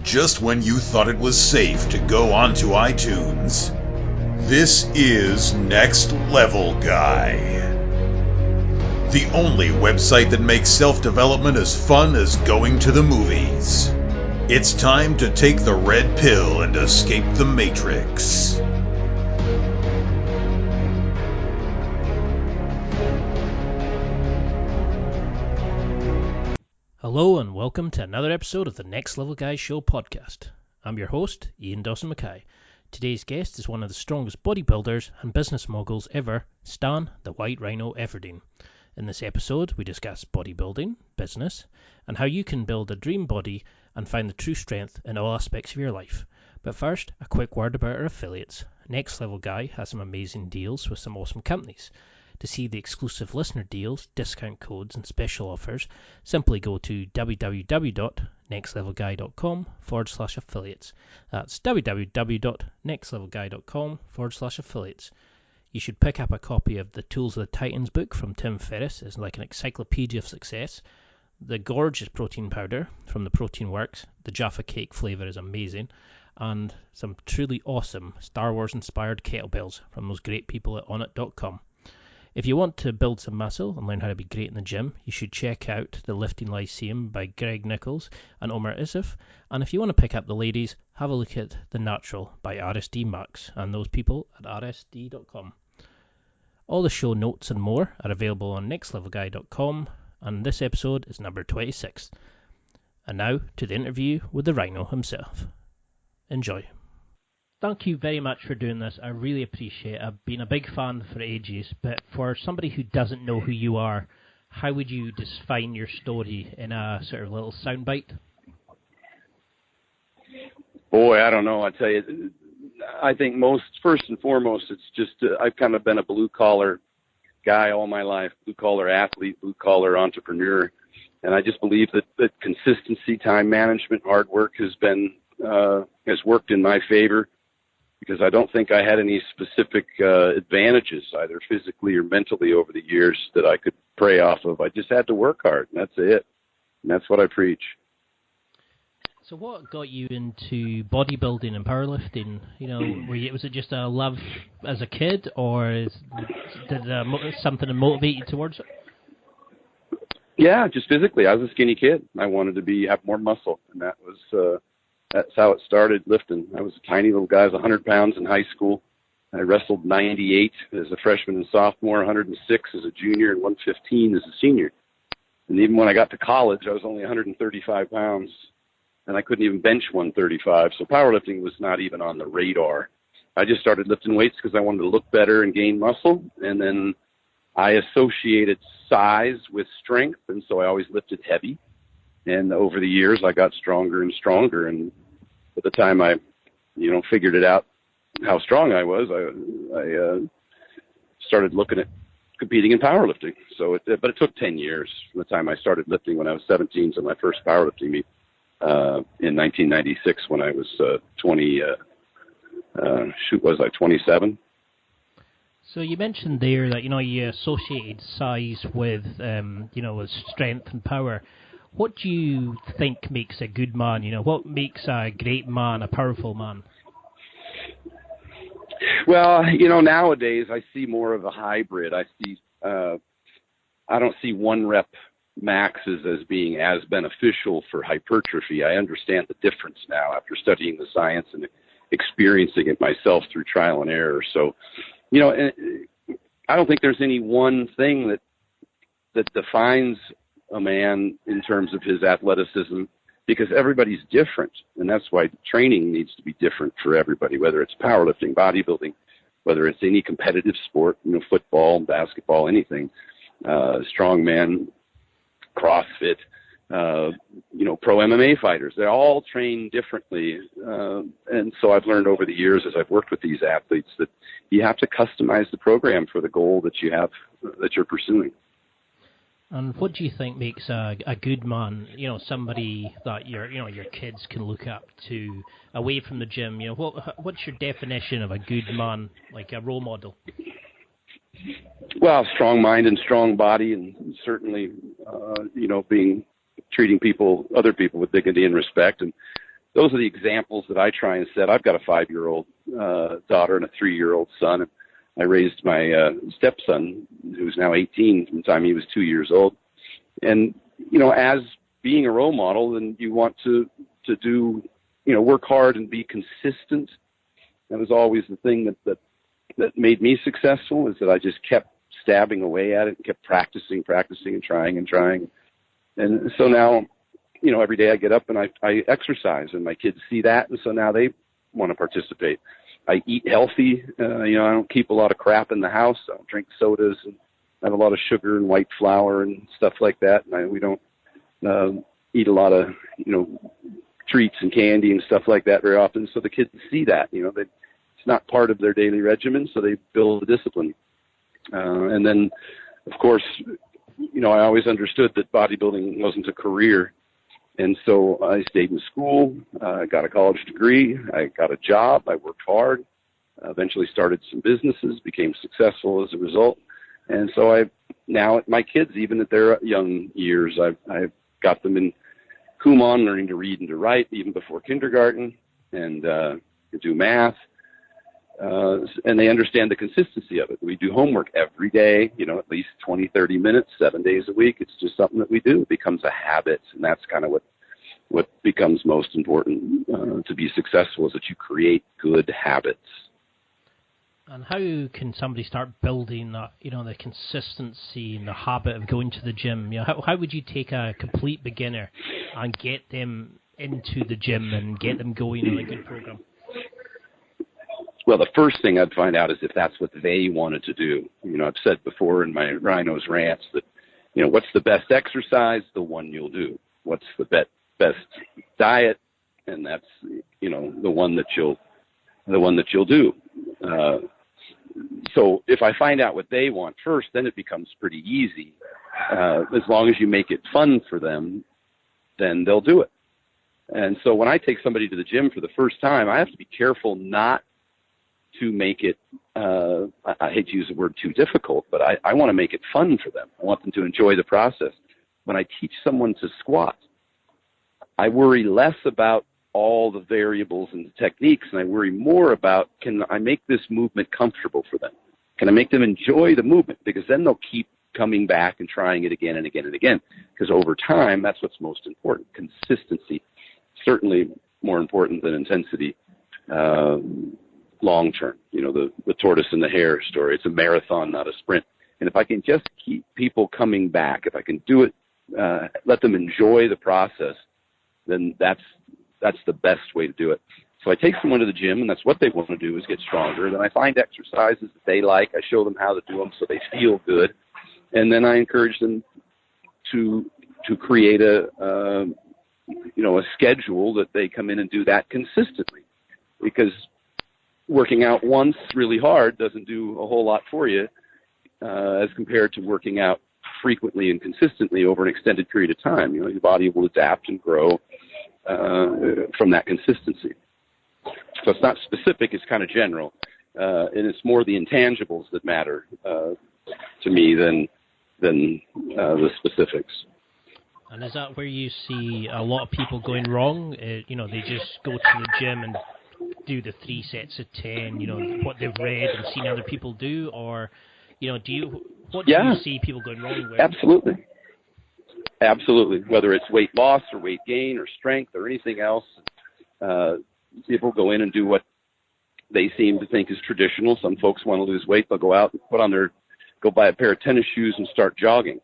just when you thought it was safe to go onto iTunes. This is Next Level Guy, the only website that makes self-development as fun as going to the movies. It's time to take the red pill and escape the Matrix. Hello and welcome to another episode of the Next Level Guy Show podcast. I'm your host, Ian Dawson-Mackay. Today's guest is one of the strongest bodybuilders and business moguls ever, Stan the White Rhino Efferding. In this episode, we discuss bodybuilding, business, and how you can build a dream body and find the true strength in all aspects of your life. But first, a quick word about our affiliates. Next Level Guy has some amazing deals with some awesome companies. To see the exclusive listener deals, discount codes, and special offers, simply go to www.nextlevelguy.com/affiliates. That's www.nextlevelguy.com/affiliates. You should pick up a copy of the Tools of the Titans book from Tim Ferriss. It's like an encyclopedia of success. The gorgeous protein powder from the Protein Works. The Jaffa Cake flavour is amazing. And some truly awesome Star Wars inspired kettlebells from those great people at onit.com. If you want to build some muscle and learn how to be great in the gym, you should check out The Lifting Lyceum by Greg Nichols and Omar Isuf. And if you want to pick up the ladies, have a look at The Natural by RSD Max and those people at rsd.com. All the show notes and more are available on nextlevelguy.com, and this episode is number 26. And now to the interview with the Rhino himself. Enjoy. Thank you very much for doing this. I really appreciate it. I've been a big fan for ages, but for somebody who doesn't know who you are, how would you define your story in a sort of little soundbite? Boy, I don't know. I tell you, I think first and foremost, it's just I've kind of been a blue-collar guy all my life, blue-collar athlete, blue-collar entrepreneur, and I just believe that consistency, time management, hard work has worked in my favor. Because I don't think I had any specific advantages, either physically or mentally, over the years that I could prey off of. I just had to work hard, and that's it. And that's what I preach. So what got you into bodybuilding and powerlifting? You know, was it just a love as a kid, or did something motivate you towards it? Yeah, just physically. I was a skinny kid. I wanted to have more muscle, and that's how it started lifting. I was a tiny little guy. I was 100 pounds in high school. I wrestled 98 as a freshman and sophomore, 106 as a junior, and 115 as a senior. And even when I got to college, I was only 135 pounds, and I couldn't even bench 135. So powerlifting was not even on the radar. I just started lifting weights because I wanted to look better and gain muscle. And then I associated size with strength, and so I always lifted heavy. And over the years, I got stronger and stronger. And by the time I, figured it out how strong I was, I started looking at competing in powerlifting. But it took 10 years from the time I started lifting when I was 17 to my first powerlifting meet in 1996 when I was 27. So you mentioned there that, you associated size with, with strength and power. What do you think makes a good man? What makes a great man, a powerful man? Well, nowadays I see more of a hybrid. I don't see one rep maxes as being as beneficial for hypertrophy. I understand the difference now after studying the science and experiencing it myself through trial and error. So, I don't think there's any one thing that defines a man in terms of his athleticism, because everybody's different, and that's why training needs to be different for everybody, whether it's powerlifting, bodybuilding, whether it's any competitive sport, football, basketball, anything, strongman, CrossFit, pro MMA fighters. They all train differently, and so I've learned over the years as I've worked with these athletes that you have to customize the program for the goal that you're pursuing. And what do you think makes a good man? Somebody that your kids can look up to away from the gym. What's your definition of a good man, like a role model? Well, strong mind and strong body, and certainly, treating other people with dignity and respect. And those are the examples that I try and set. I've got a 5-year-old daughter and a 3-year-old son. And I raised my stepson, who's now 18, from the time he was 2 years old. And, as being a role model, then you want to do, work hard and be consistent. That was always the thing that made me successful, is that I just kept stabbing away at it and kept practicing and trying. And so now, every day I get up and I exercise, and my kids see that, and so now they want to participate. I eat healthy. I don't keep a lot of crap in the house. I don't drink sodas and have a lot of sugar and white flour and stuff like that. And we don't eat a lot of, treats and candy and stuff like that very often. So the kids see that, it's not part of their daily regimen, so they build the discipline. And then, of course, I always understood that bodybuilding wasn't a career. And so I stayed in school, got a college degree, I got a job, I worked hard, eventually started some businesses, became successful as a result. And so now my kids, even at their young years, I've got them in Kumon, learning to read and to write even before kindergarten, and do math. And they understand the consistency of it. We do homework every day, at least 20, 30 minutes, 7 days a week. It's just something that we do. It becomes a habit, and that's kind of what becomes most important to be successful, is that you create good habits. And how can somebody start building that, the consistency and the habit of going to the gym? How would you take a complete beginner and get them into the gym and get them going on a good program? Well, the first thing I'd find out is if that's what they wanted to do. I've said before in my Rhinos rants that, what's the best exercise? The one you'll do. What's the best diet? And that's, the one that you'll do. So if I find out what they want first, then it becomes pretty easy. As long as you make it fun for them, then they'll do it. And so when I take somebody to the gym for the first time, I have to be careful not to make it, I hate to use the word too difficult, but I want to make it fun for them. I want them to enjoy the process. When I teach someone to squat, I worry less about all the variables and the techniques, and I worry more about, can I make this movement comfortable for them? Can I make them enjoy the movement? Because then they'll keep coming back and trying it again and again and again. Because over time, that's what's most important. Consistency, certainly more important than intensity. Long term, the tortoise and the hare story. It's a marathon, not a sprint. And if I can just keep people coming back, if I can do it, let them enjoy the process, then that's the best way to do it. So I take someone to the gym, and that's what they want to do, is get stronger. Then I find exercises that they like. I show them how to do them so they feel good. And then I encourage them to create a schedule that they come in and do that consistently. Because working out once really hard doesn't do a whole lot for you as compared to working out frequently and consistently over an extended period of time. Your body will adapt and grow from that consistency. So it's not specific, it's kind of general. And it's more the intangibles that matter to me than the specifics. And is that where you see a lot of people going wrong? They just go to the gym and do the 3 sets of 10, what they've read and seen other people do, or, what do you see people going wrong with? Absolutely. Whether it's weight loss or weight gain or strength or anything else, people go in and do what they seem to think is traditional. Some folks want to lose weight. They'll go out and go buy a pair of tennis shoes and start jogging.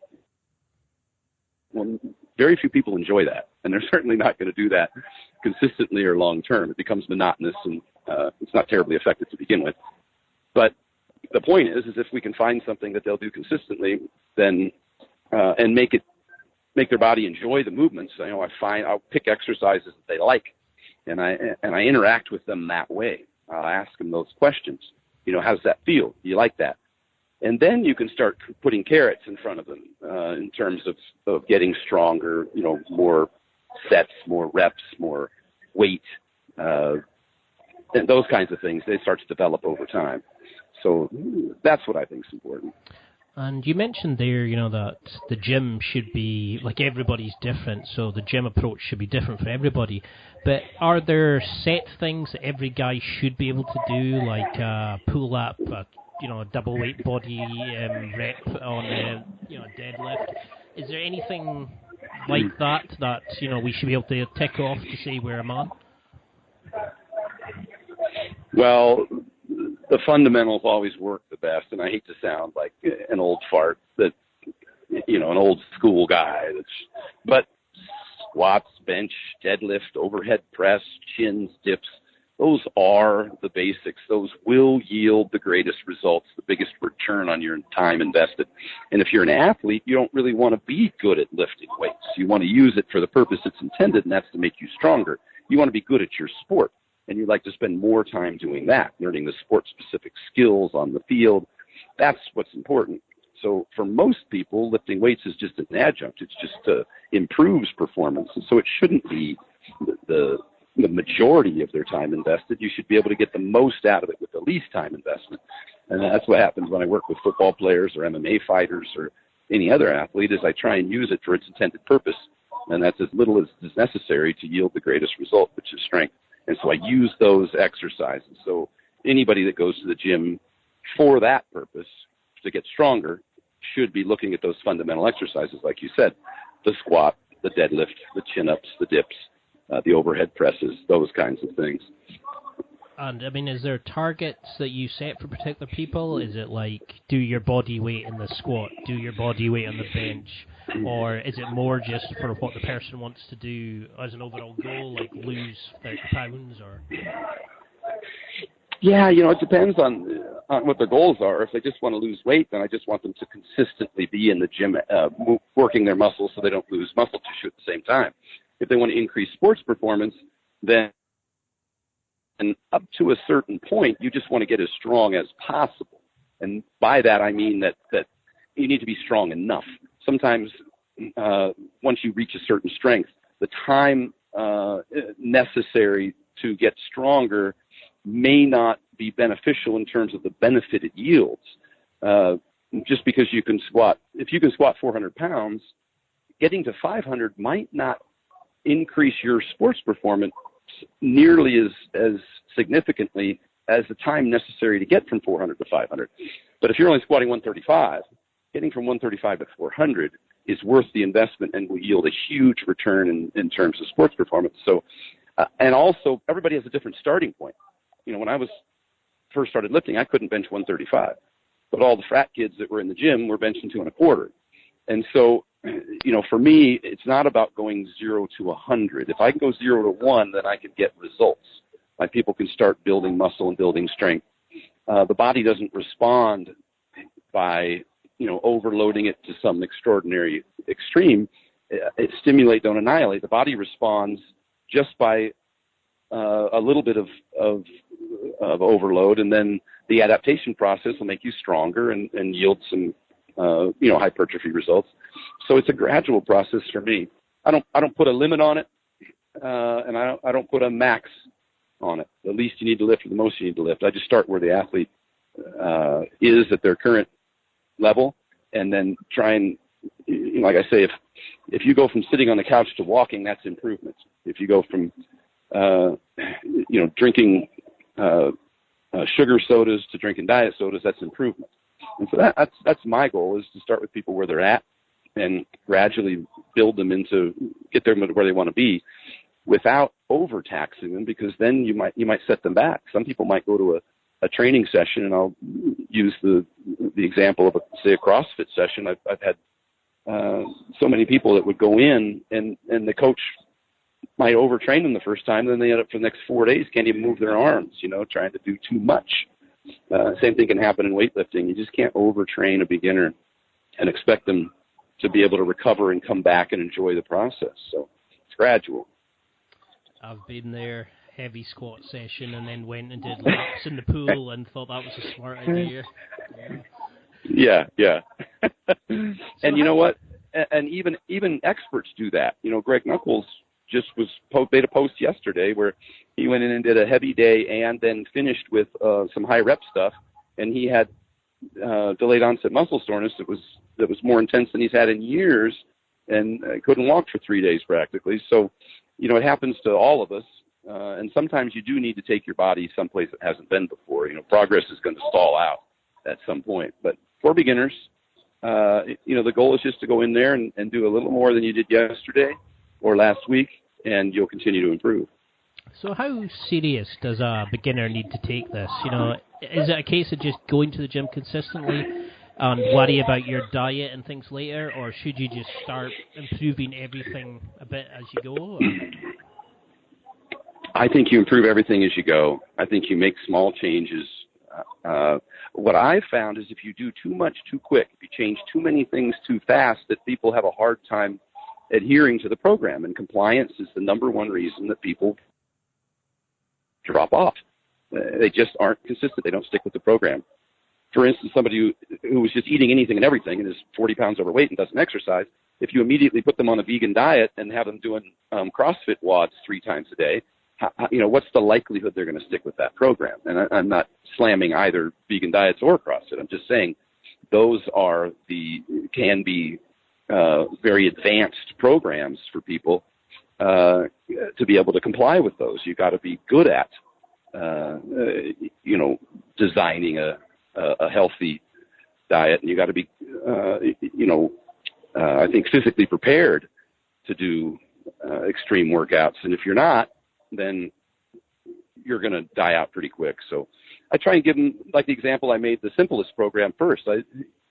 Well, very few people enjoy that, and they're certainly not going to do that consistently or long term. It becomes monotonous, and it's not terribly effective to begin with. But the point is if we can find something that they'll do consistently, then and make their body enjoy the movements. I'll pick exercises that they like, and I interact with them that way. I'll ask them those questions. How does that feel? Do you like that? And then you can start putting carrots in front of them in terms of getting stronger, more sets, more reps, more weight, and those kinds of things. They start to develop over time. So that's what I think is important. And you mentioned there, that the gym should be, like, everybody's different, so the gym approach should be different for everybody. But are there set things that every guy should be able to do, like pull up, a double weight body rep on a deadlift? Is there anything like that we should be able to tick off to say we're a man? Well, the fundamentals always work the best, and I hate to sound like an old fart, that an old school guy. But squats, bench, deadlift, overhead press, chins, dips, those are the basics. Those will yield the greatest results, the biggest return on your time invested. And if you're an athlete, you don't really want to be good at lifting weights. You want to use it for the purpose it's intended, and that's to make you stronger. You want to be good at your sport, and you'd like to spend more time doing that, learning the sport-specific skills on the field. That's what's important. So for most people, lifting weights is just an adjunct. It's just improves performance. And so it shouldn't be the majority of their time invested. You should be able to get the most out of it with the least time investment. And that's what happens when I work with football players or MMA fighters or any other athlete, is I try and use it for its intended purpose. And that's as little as is necessary to yield the greatest result, which is strength. And so I use those exercises. So anybody that goes to the gym for that purpose, to get stronger, should be looking at those fundamental exercises, like you said, the squat, the deadlift, the chin-ups, the dips, the overhead presses, those kinds of things. And, is there targets that you set for particular people? Is it like, do your body weight in the squat, do your body weight on the bench? Or is it more just for what the person wants to do as an overall goal, like lose 30 pounds? Or? Yeah, it depends on what their goals are. If they just want to lose weight, then I just want them to consistently be in the gym working their muscles so they don't lose muscle tissue at the same time. If they want to increase sports performance, then up to a certain point, you just want to get as strong as possible. And by that, I mean that you need to be strong enough. Sometimes once you reach a certain strength, the time necessary to get stronger may not be beneficial in terms of the benefit it yields. Just because you can squat, if you can squat 400 pounds, getting to 500 might not increase your sports performance nearly as significantly as the time necessary to get from 400 to 500. But if you're only squatting 135, getting from 135 to 400 is worth the investment and will yield a huge return in terms of sports performance. So, and also everybody has a different starting point. When I first started lifting, I couldn't bench 135, but all the frat kids that were in the gym were benching 225. And so, for me, it's not about going 0 to 100. If I can go 0 to 1, then I can get results. My people can start building muscle and building strength. The body doesn't respond by, overloading it to some extraordinary extreme. It stimulate, don't annihilate. The body responds just by a little bit of overload, and then the adaptation process will make you stronger and yield some hypertrophy results. So it's a gradual process for me. I don't put a limit on it, and I don't put a max on it. The least you need to lift or the most you need to lift. I just start where the athlete is at their current level, and then try and, like I say, if you go from sitting on the couch to walking, that's improvement. If you go from drinking sugar sodas to drinking diet sodas, that's improvement. And so that's my goal, is to start with people where they're at and gradually build them get them where they want to be without overtaxing them, because then you might set them back. Some people might go to a training session, and I'll use the example of a CrossFit session. I've had so many people that would go in and the coach might overtrain them the first time, then they end up for the next 4 days can't even move their arms, trying to do too much. Same thing can happen in weightlifting. You just can't overtrain a beginner and expect them to be able to recover and come back and enjoy the process. So it's gradual. I've been there, heavy squat session, and then went and did laps in the pool and thought that was a smart idea. Yeah. And you know what? And even experts do that. Greg Knuckles just made a post yesterday where he went in and did a heavy day and then finished with some high rep stuff, and he had delayed onset muscle soreness that was more intense than he's had in years, and couldn't walk for 3 days practically. So, it happens to all of us. And sometimes you do need to take your body someplace that hasn't been before. Progress is going to stall out at some point. But for beginners, the goal is just to go in there and do a little more than you did yesterday or last week, and you'll continue to improve. So how serious does a beginner need to take this? Is it a case of just going to the gym consistently and worry about your diet and things later, or should you just start improving everything a bit as you go? Or? I think you improve everything as you go. I think you make small changes. What I've found is if you do too much too quick, if you change too many things too fast, that people have a hard time adhering to the program. And compliance is the number one reason that people drop off. They just aren't consistent. They don't stick with the program. For instance, somebody who was just eating anything and everything and is 40 pounds overweight and doesn't exercise, if you immediately put them on a vegan diet and have them doing CrossFit WODs 3 times a day, what's the likelihood they're going to stick with that program? And I'm not slamming either vegan diets or CrossFit. I'm just saying those can be very advanced programs for people to be able to comply with those. You've got to be good at, designing a healthy diet, and you got to be, I think physically prepared to do extreme workouts. And if you're not, then you're going to die out pretty quick. So I try and give them, like the example I made, the simplest program first.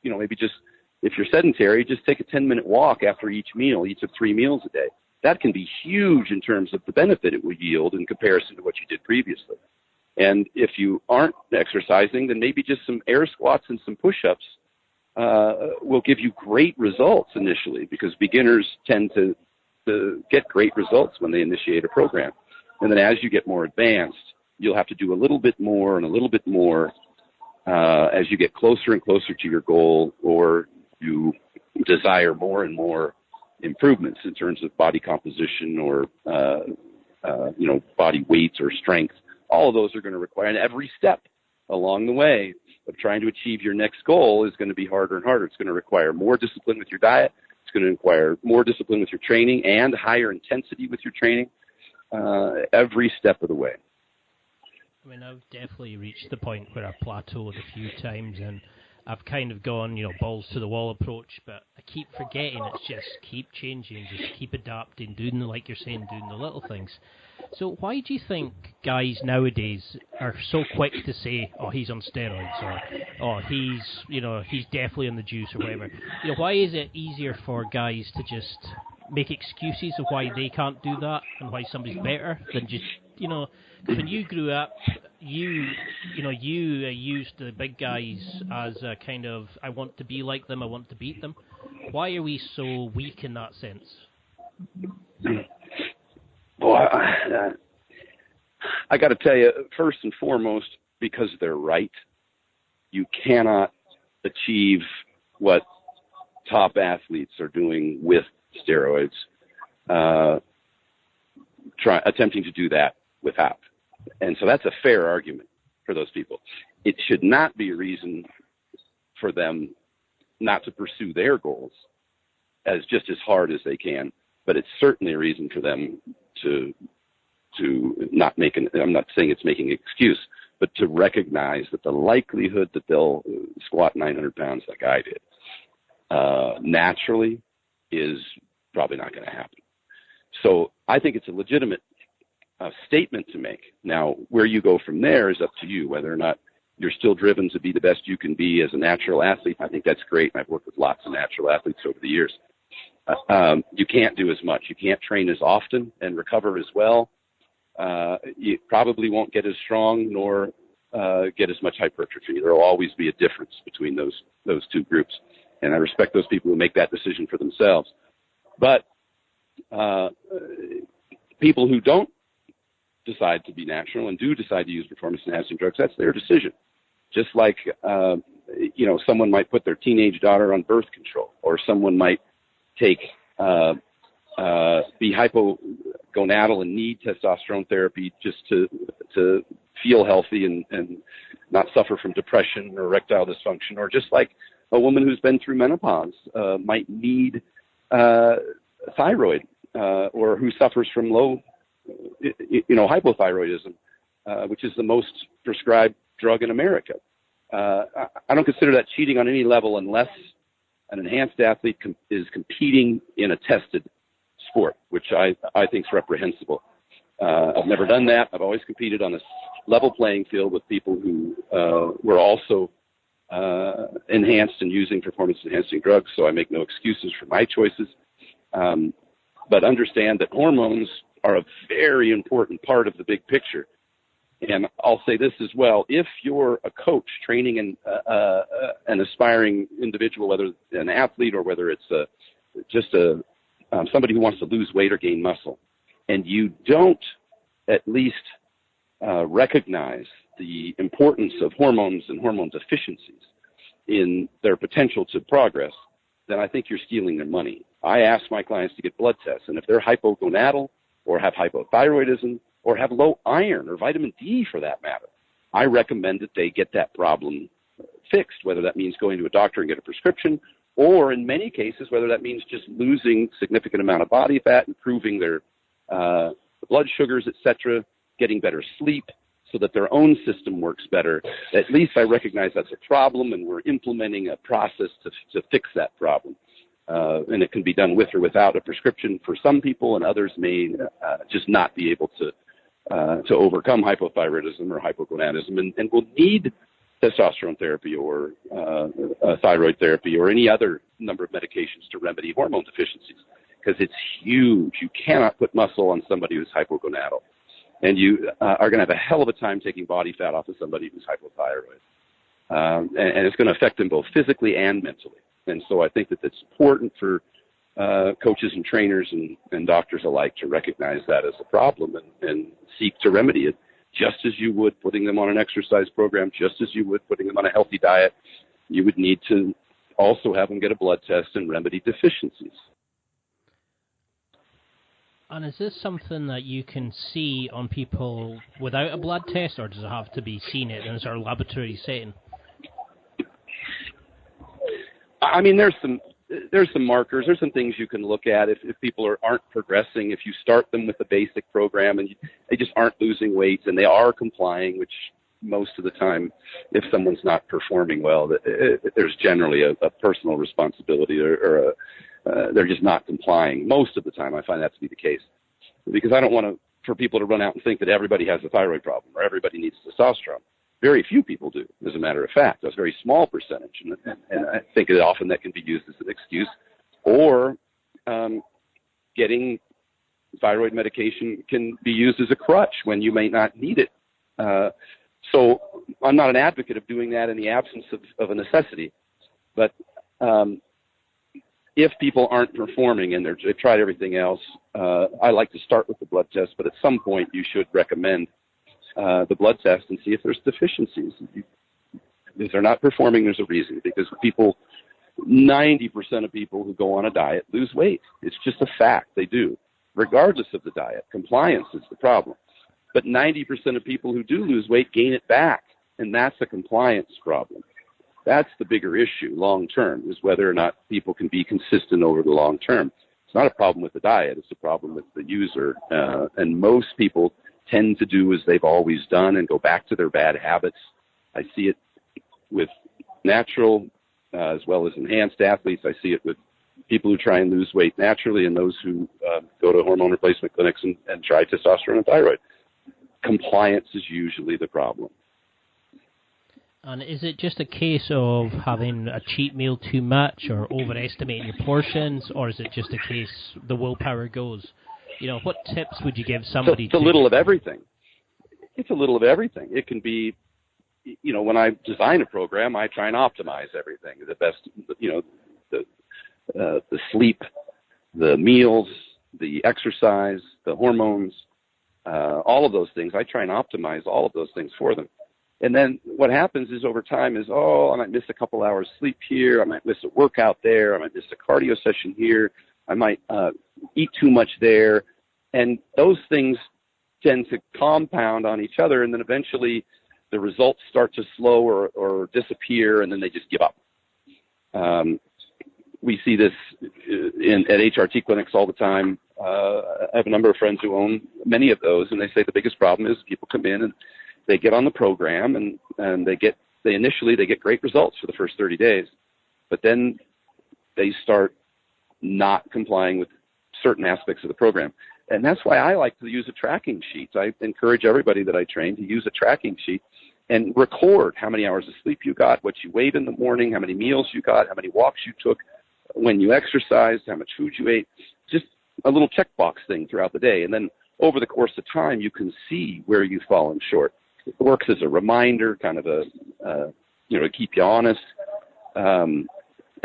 Maybe just, if you're sedentary, just take a 10-minute walk after each meal, each of 3 meals a day. That can be huge in terms of the benefit it will yield in comparison to what you did previously. And if you aren't exercising, then maybe just some air squats and some push-ups will give you great results initially, because beginners tend to get great results when they initiate a program. And then as you get more advanced, you'll have to do a little bit more and a little bit more as you get closer and closer to your goal, or you desire more and more improvements in terms of body composition or, body weight or strength. All of those are going to require, and every step along the way of trying to achieve your next goal is going to be harder and harder. It's going to require more discipline with your diet. It's going to require more discipline with your training and higher intensity with your training every step of the way. I mean, I've definitely reached the point where I've plateaued a few times, and I've kind of gone, balls to the wall approach, but I keep forgetting it's just keep changing, just keep adapting, doing, like you're saying, doing the little things. So why do you think guys nowadays are so quick to say, oh, he's on steroids, or oh, he's definitely on the juice, or whatever? Why is it easier for guys to just make excuses of why they can't do that and why somebody's better than just, because when you grew up, you used the big guys as a kind of, I want to be like them, I want to beat them. Why are we so weak in that sense? Well, I got to tell you, first and foremost, because they're right. You cannot achieve what top athletes are doing with steroids, attempting to do that without. And so that's a fair argument for those people. It should not be a reason for them not to pursue their goals as hard as they can, but it's certainly a reason for them to not make I'm not saying it's making an excuse, but to recognize that the likelihood that they'll squat 900 pounds like I did naturally is probably not going to happen. So I think it's a legitimate statement to make. Now, where you go from there is up to you, whether or not you're still driven to be the best you can be as a natural athlete. I think that's great. I've worked with lots of natural athletes over the years. You can't do as much. You can't train as often and recover as well. You probably won't get as strong nor get as much hypertrophy. There will always be a difference between those two groups. And I respect those people who make that decision for themselves. But people who don't decide to be natural and do decide to use performance-enhancing drugs, that's their decision. Just like, someone might put their teenage daughter on birth control, or someone might be hypogonadal and need testosterone therapy just to feel healthy and not suffer from depression or erectile dysfunction, or just like a woman who's been through menopause might need thyroid, or who suffers from low, hypothyroidism, which is the most prescribed drug in America. I don't consider that cheating on any level unless an enhanced athlete is competing in a tested sport, which I think is reprehensible. I've never done that. I've always competed on a level playing field with people who were also enhanced and using performance-enhancing drugs, so I make no excuses for my choices. But understand that hormones are a very important part of the big picture. And I'll say this as well: if you're a coach training an aspiring individual, whether an athlete or whether it's just somebody who wants to lose weight or gain muscle, and you don't at least recognize the importance of hormones and hormone deficiencies in their potential to progress, then I think you're stealing their money. I ask my clients to get blood tests, and if they're hypogonadal or have hypothyroidism or have low iron or vitamin D for that matter, I recommend that they get that problem fixed, whether that means going to a doctor and get a prescription, or in many cases, whether that means just losing significant amount of body fat, improving their blood sugars, etc., getting better sleep so that their own system works better. At least I recognize that's a problem, and we're implementing a process to fix that problem. And it can be done with or without a prescription for some people, and others may just not be able to overcome hypothyroidism or hypogonadism, and will need testosterone therapy or thyroid therapy or any other number of medications to remedy hormone deficiencies, because it's huge. You cannot put muscle on somebody who's hypogonadal, and you are going to have a hell of a time taking body fat off of somebody who's hypothyroid. And it's going to affect them both physically and mentally. And so I think that it's important for coaches and trainers and doctors alike to recognize that as a problem and seek to remedy it, just as you would putting them on an exercise program, just as you would putting them on a healthy diet. You would need to also have them get a blood test and remedy deficiencies. And is this something that you can see on people without a blood test, or does it have to be seen in a sort of laboratory setting? I mean, there's some markers. There's some things you can look at if people aren't progressing. If you start them with a basic program and they just aren't losing weight and they are complying, which most of the time, if someone's not performing well, there's generally a personal responsibility or they're just not complying. Most of the time, I find that to be the case, because I don't want for people to run out and think that everybody has a thyroid problem or everybody needs testosterone. Very few people do, as a matter of fact. That's a very small percentage, and I think that often that can be used as an excuse. Or getting thyroid medication can be used as a crutch when you may not need it. So I'm not an advocate of doing that in the absence of a necessity. But if people aren't performing and they've tried everything else, I like to start with the blood test, but at some point you should recommend the blood test and see if there's deficiencies. If they're not performing, there's a reason, because 90% of people who go on a diet lose weight. It's just a fact. They do, regardless of the diet. Compliance is the problem. But 90% of people who do lose weight gain it back, and that's a compliance problem. That's the bigger issue long term, is whether or not people can be consistent over the long term. It's not a problem with the diet. It's a problem with the user. And most people tend to do as they've always done and go back to their bad habits. I see it with natural as well as enhanced athletes. I see it with people who try and lose weight naturally and those who go to hormone replacement clinics and try testosterone and thyroid. Compliance is usually the problem. And is it just a case of having a cheat meal too much or overestimating your portions, or is it just a case the willpower goes? What tips would you give somebody? It's a little of everything. It's a little of everything. It can be, when I design a program, I try and optimize everything. The best, the sleep, the meals, the exercise, the hormones, all of those things. I try and optimize all of those things for them. And then what happens is over time is, I might miss a couple hours sleep here. I might miss a workout there. I might miss a cardio session here. I might eat too much there. And those things tend to compound on each other, and then eventually the results start to slow or disappear, and then they just give up. We see this at HRT clinics all the time. I have a number of friends who own many of those, and they say the biggest problem is people come in and they get on the program, and they get great results for the first 30 days, but then they start not complying with certain aspects of the program. And that's why I like to use a tracking sheet. I encourage everybody that I train to use a tracking sheet and record how many hours of sleep you got, what you ate in the morning, how many meals you got, how many walks you took, when you exercised, how much food you ate, just a little checkbox thing throughout the day. And then over the course of time, you can see where you've fallen short. It works as a reminder, kind of to keep you honest.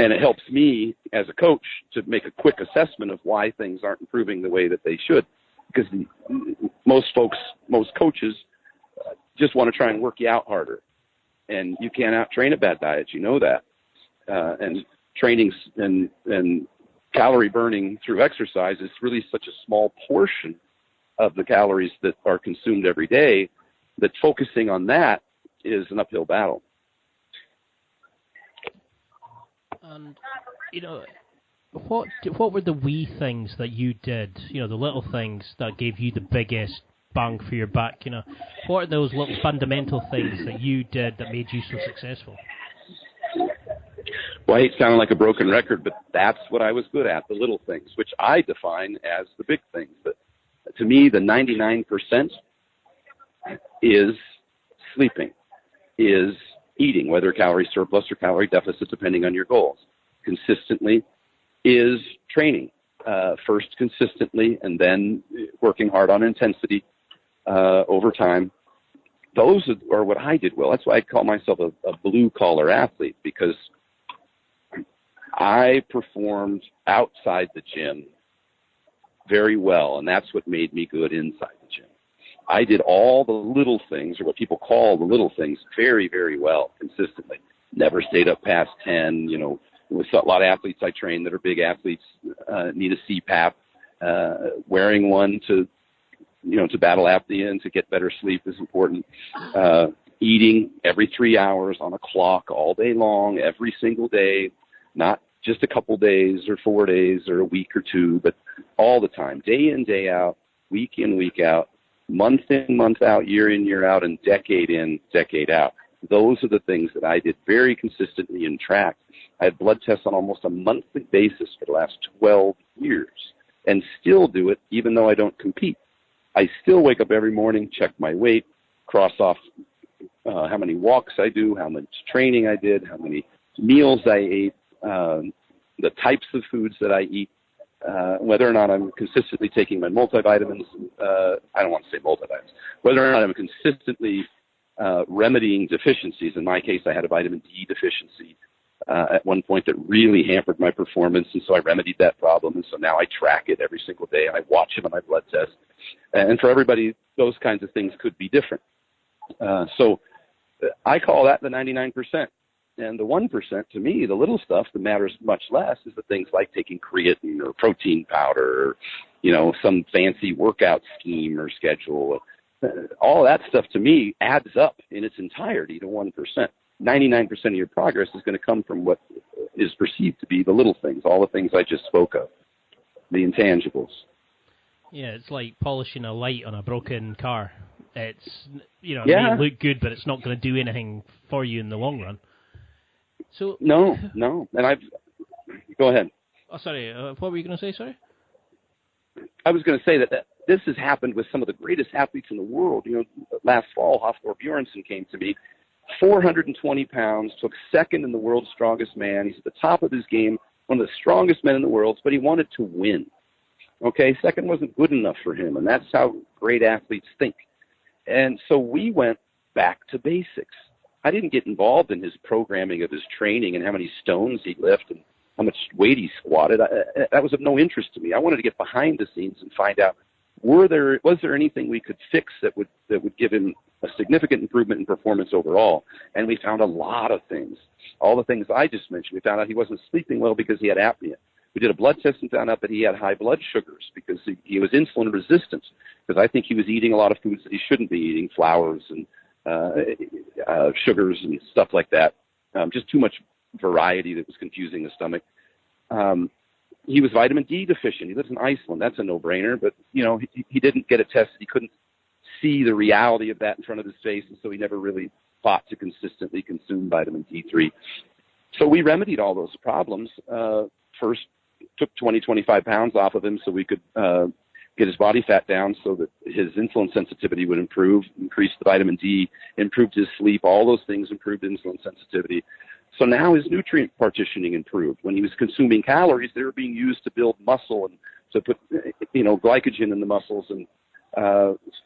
And it helps me as a coach to make a quick assessment of why things aren't improving the way that they should. Because most coaches just want to try and work you out harder. And you can't out-train a bad diet. You know that. And training and calorie burning through exercise is really such a small portion of the calories that are consumed every day that focusing on that is an uphill battle. And, what were the wee things that you did, the little things that gave you the biggest bang for your buck? What are those little fundamental things that you did that made you so successful? Well, I hate sounding like a broken record, but that's what I was good at, the little things, which I define as the big things. But to me, the 99% is sleeping, is eating, whether calorie surplus or calorie deficit, depending on your goals. Consistently is training, first consistently and then working hard on intensity over time. Those are what I did well. That's why I call myself a blue-collar athlete, because I performed outside the gym very well, and that's what made me good inside the gym. I did all the little things, or what people call the little things, very, very well, consistently. Never stayed up past 10. With a lot of athletes I train that are big athletes, need a CPAP. Wearing one to battle apnea and to get better sleep is important. Eating every 3 hours on a clock all day long, every single day, not just a couple days or 4 days or a week or two, but all the time, day in, day out, week in, week out, month in, month out, year in, year out, and decade in, decade out. Those are the things that I did very consistently and tracked. I had blood tests on almost a monthly basis for the last 12 years and still do it even though I don't compete. I still wake up every morning, check my weight, cross off how many walks I do, how much training I did, how many meals I ate, the types of foods that I eat, whether or not I'm consistently taking my multivitamins. I don't want to say multivitamins. Whether or not I'm consistently remedying deficiencies. In my case, I had a vitamin D deficiency at one point that really hampered my performance, and so I remedied that problem, and so now I track it every single day, and I watch it on my blood test. And for everybody, those kinds of things could be different. So I call that the 99%. And the 1%, to me, the little stuff that matters much less is the things like taking creatine or protein powder or, some fancy workout scheme or schedule. All that stuff, to me, adds up in its entirety to 1%. 99% of your progress is going to come from what is perceived to be the little things, all the things I just spoke of, the intangibles. Yeah, it's like polishing a light on a broken car. It's, it Yeah. may look good, but it's not going to do anything for you in the long run. So No. And go ahead. Oh, sorry. What were you going to say? Sorry. I was going to say that this has happened with some of the greatest athletes in the world. Last fall, Hafthor Bjornsson came to me, 420 pounds, took second in the world's strongest man. He's at the top of his game, one of the strongest men in the world, but he wanted to win. Okay, second wasn't good enough for him, and that's how great athletes think. And so we went back to basics. I didn't get involved in his programming of his training and how many stones he lifted and how much weight he squatted. That was of no interest to me. I wanted to get behind the scenes and find out, was there anything we could fix that would give him a significant improvement in performance overall? And we found a lot of things. All the things I just mentioned. We found out he wasn't sleeping well because he had apnea. We did a blood test and found out that he had high blood sugars because he was insulin resistant, because I think he was eating a lot of foods that he shouldn't be eating, flours and sugars and stuff like that. Just too much variety that was confusing the stomach. He was vitamin D deficient. He lives in Iceland. That's a no-brainer. But, he didn't get it tested. He couldn't see the reality of that in front of his face, and so he never really fought to consistently consume vitamin D3. So we remedied all those problems. First, took 25 pounds off of him so we could get his body fat down so that his insulin sensitivity would improve, increase the vitamin D, improved his sleep. All those things improved insulin sensitivity. So now his nutrient partitioning improved. When he was consuming calories, they were being used to build muscle and to put, glycogen in the muscles, and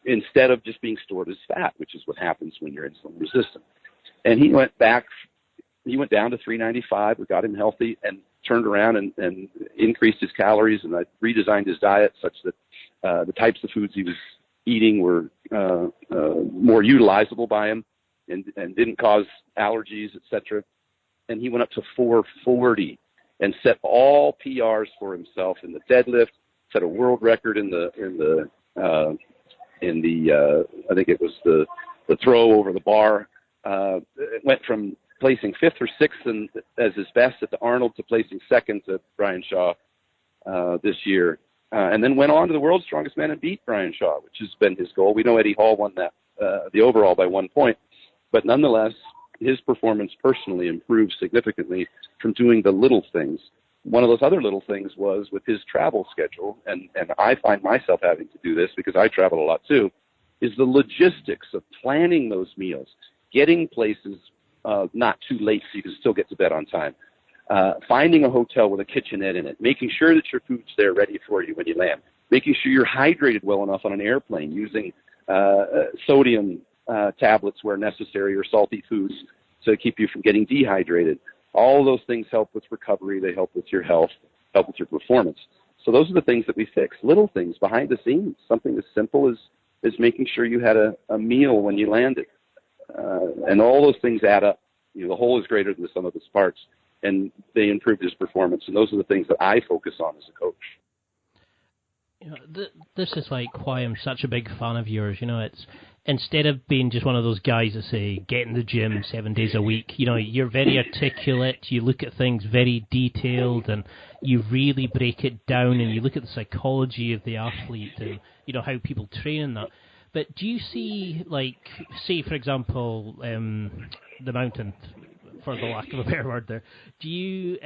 instead of just being stored as fat, which is what happens when you're insulin resistant. And he went down to 395. We got him healthy and turned around and increased his calories, and I redesigned his diet such that the types of foods he was eating were more utilizable by him and didn't cause allergies, etc. And he went up to 440 and set all PRs for himself in the deadlift, set a world record in the I think it was the throw over the bar. It went from placing 5th or 6th as his best at the Arnold to placing 2nd to Brian Shaw this year, and then went on to the world's strongest man and beat Brian Shaw, which has been his goal. We know Eddie Hall won that the overall by 1 point, but nonetheless, his performance personally improved significantly from doing the little things. One of those other little things was with his travel schedule, and I find myself having to do this because I travel a lot too, is the logistics of planning those meals, getting places not too late so you can still get to bed on time, finding a hotel with a kitchenette in it, making sure that your food's there ready for you when you land, making sure you're hydrated well enough on an airplane, using sodium tablets where necessary or salty foods to keep you from getting dehydrated. All those things help with recovery. They help with your health, help with your performance. So those are the things that we fix, little things behind the scenes, something as simple as making sure you had a meal when you landed. And all those things add up. The whole is greater than the sum of its parts, and they improve his performance. And those are the things that I focus on as a coach. This is like why I'm such a big fan of yours. It's instead of being just one of those guys that say get in the gym 7 days a week. You're very articulate. You look at things very detailed, and you really break it down. And you look at the psychology of the athlete and how people train and that. But do you see, say, for example, the mountain, for the lack of a better word there, do you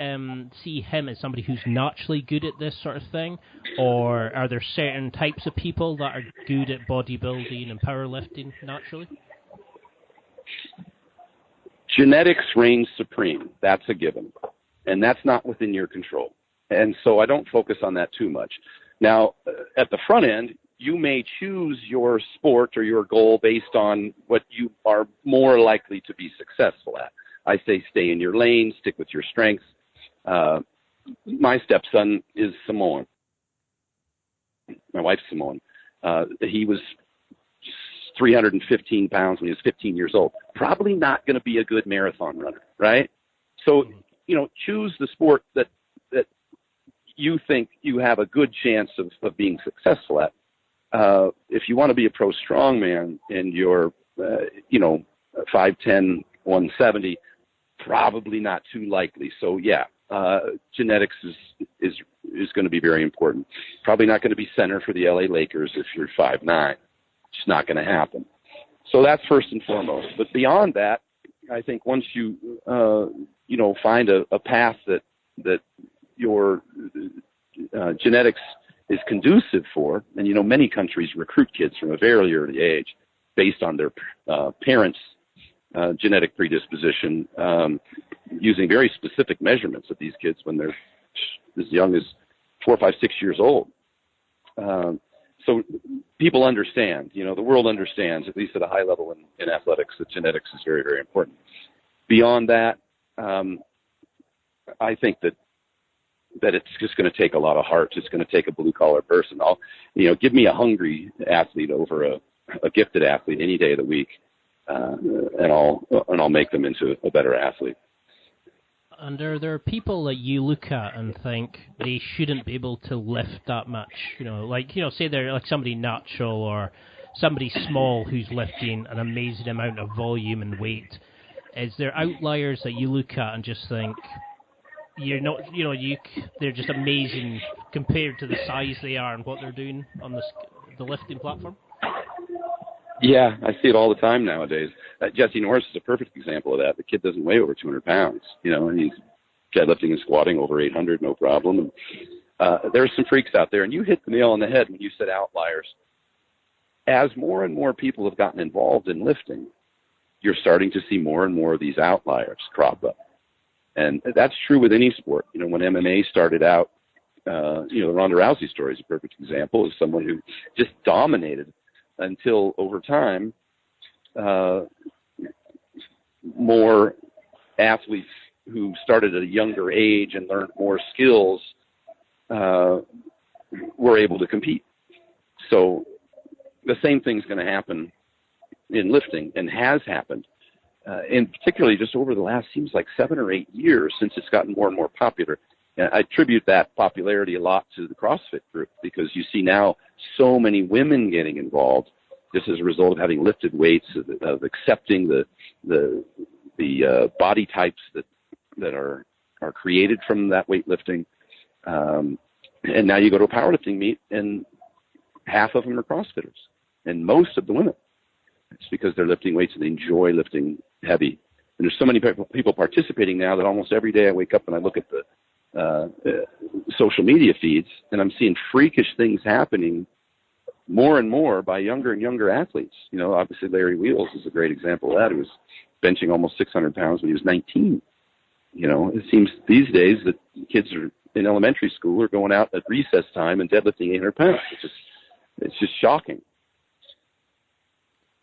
see him as somebody who's naturally good at this sort of thing? Or are there certain types of people that are good at bodybuilding and powerlifting naturally? Genetics reigns supreme. That's a given. And that's not within your control. And so I don't focus on that too much. Now, at the front end, you may choose your sport or your goal based on what you are more likely to be successful at. I say stay in your lane, stick with your strengths. My stepson is Samoan. My wife's Samoan. He was 315 pounds when he was 15 years old. Probably not going to be a good marathon runner, right? So, choose the sport that you think you have a good chance of being successful at. If you want to be a pro strongman and you're, 5'10", 170, probably not too likely. So yeah, genetics is going to be very important. Probably not going to be center for the LA Lakers if you're 5'9". It's not going to happen. So that's first and foremost. But beyond that, I think once you, find a path that your genetics is conducive for, and many countries recruit kids from a very early age based on their parents' genetic predisposition, using very specific measurements of these kids when they're as young as 4, 5, 6 years old. So people understand, the world understands, at least at a high level in athletics, that genetics is very, very important. Beyond that, I think that it's just going to take a lot of heart. It's going to take a blue-collar person. Give me a hungry athlete over a gifted athlete any day of the week, and I'll make them into a better athlete. And are there people that you look at and think they shouldn't be able to lift that much? Say they're like somebody natural or somebody small who's lifting an amazing amount of volume and weight. Is there outliers that you look at and just think they're just amazing compared to the size they are and what they're doing on the lifting platform? Yeah, I see it all the time nowadays. Jesse Norris is a perfect example of that. The kid doesn't weigh over 200 pounds, and he's deadlifting and squatting over 800, no problem. And there's some freaks out there, and you hit the nail on the head when you said outliers. As more and more people have gotten involved in lifting, you're starting to see more and more of these outliers crop up. And that's true with any sport. When MMA started out, the Ronda Rousey story is a perfect example of someone who just dominated until over time, more athletes who started at a younger age and learned more skills were able to compete. So the same thing's going to happen in lifting and has happened. And particularly just over the last, seems like 7 or 8 years since it's gotten more and more popular. And I attribute that popularity a lot to the CrossFit group, because you see now so many women getting involved just as a result of having lifted weights, of accepting the body types that are created from that weightlifting. And now you go to a powerlifting meet and half of them are CrossFitters, and most of the women. It's because they're lifting weights and they enjoy lifting heavy. And there's so many people participating now that almost every day I wake up and I look at the social media feeds, and I'm seeing freakish things happening more and more by younger and younger athletes. Obviously Larry Wheels is a great example of that. He was benching almost 600 pounds when he was 19. It seems these days that kids are in elementary school are going out at recess time and deadlifting 800 pounds. It's just shocking.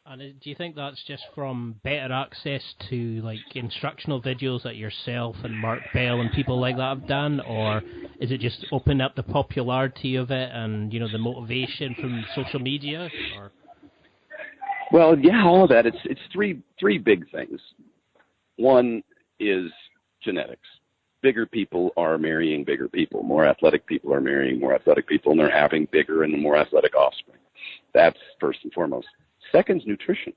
And do you think that's just from better access to like instructional videos that yourself and Mark Bell and people like that have done, or is it just open up the popularity of it and the motivation from social media? Or? Well, yeah, all of that. It's three big things. One is genetics. Bigger people are marrying bigger people. More athletic people are marrying more athletic people, and they're having bigger and more athletic offspring. That's first and foremost. Second is nutrition.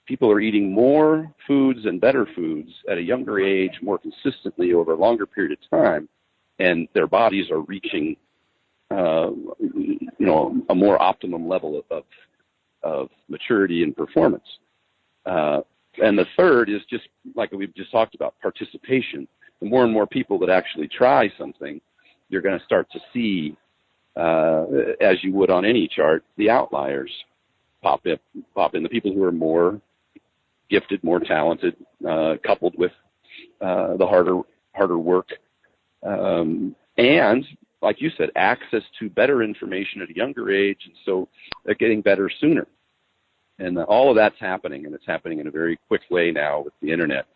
People are eating more foods and better foods at a younger age, more consistently over a longer period of time, and their bodies are reaching, a more optimum level of maturity and performance. And the third is just like we've just talked about, participation. The more and more people that actually try something, you're going to start to see, as you would on any chart, the outliers pop in, the people who are more gifted, more talented, coupled with the harder work, and like you said, access to better information at a younger age, and so they're getting better sooner. And all of that's happening, and it's happening in a very quick way now with the internet,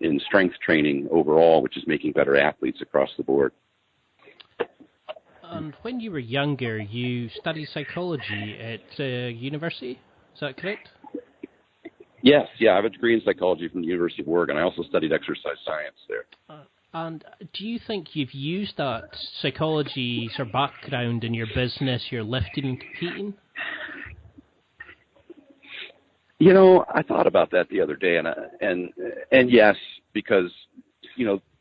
in strength training overall, which is making better athletes across the board. And when you were younger, you studied psychology at university, is that correct? Yes, I have a degree in psychology from the University of Oregon. I also studied exercise science there. And do you think you've used that psychology sort of background in your business, your lifting and competing? I thought about that the other day, and yes, because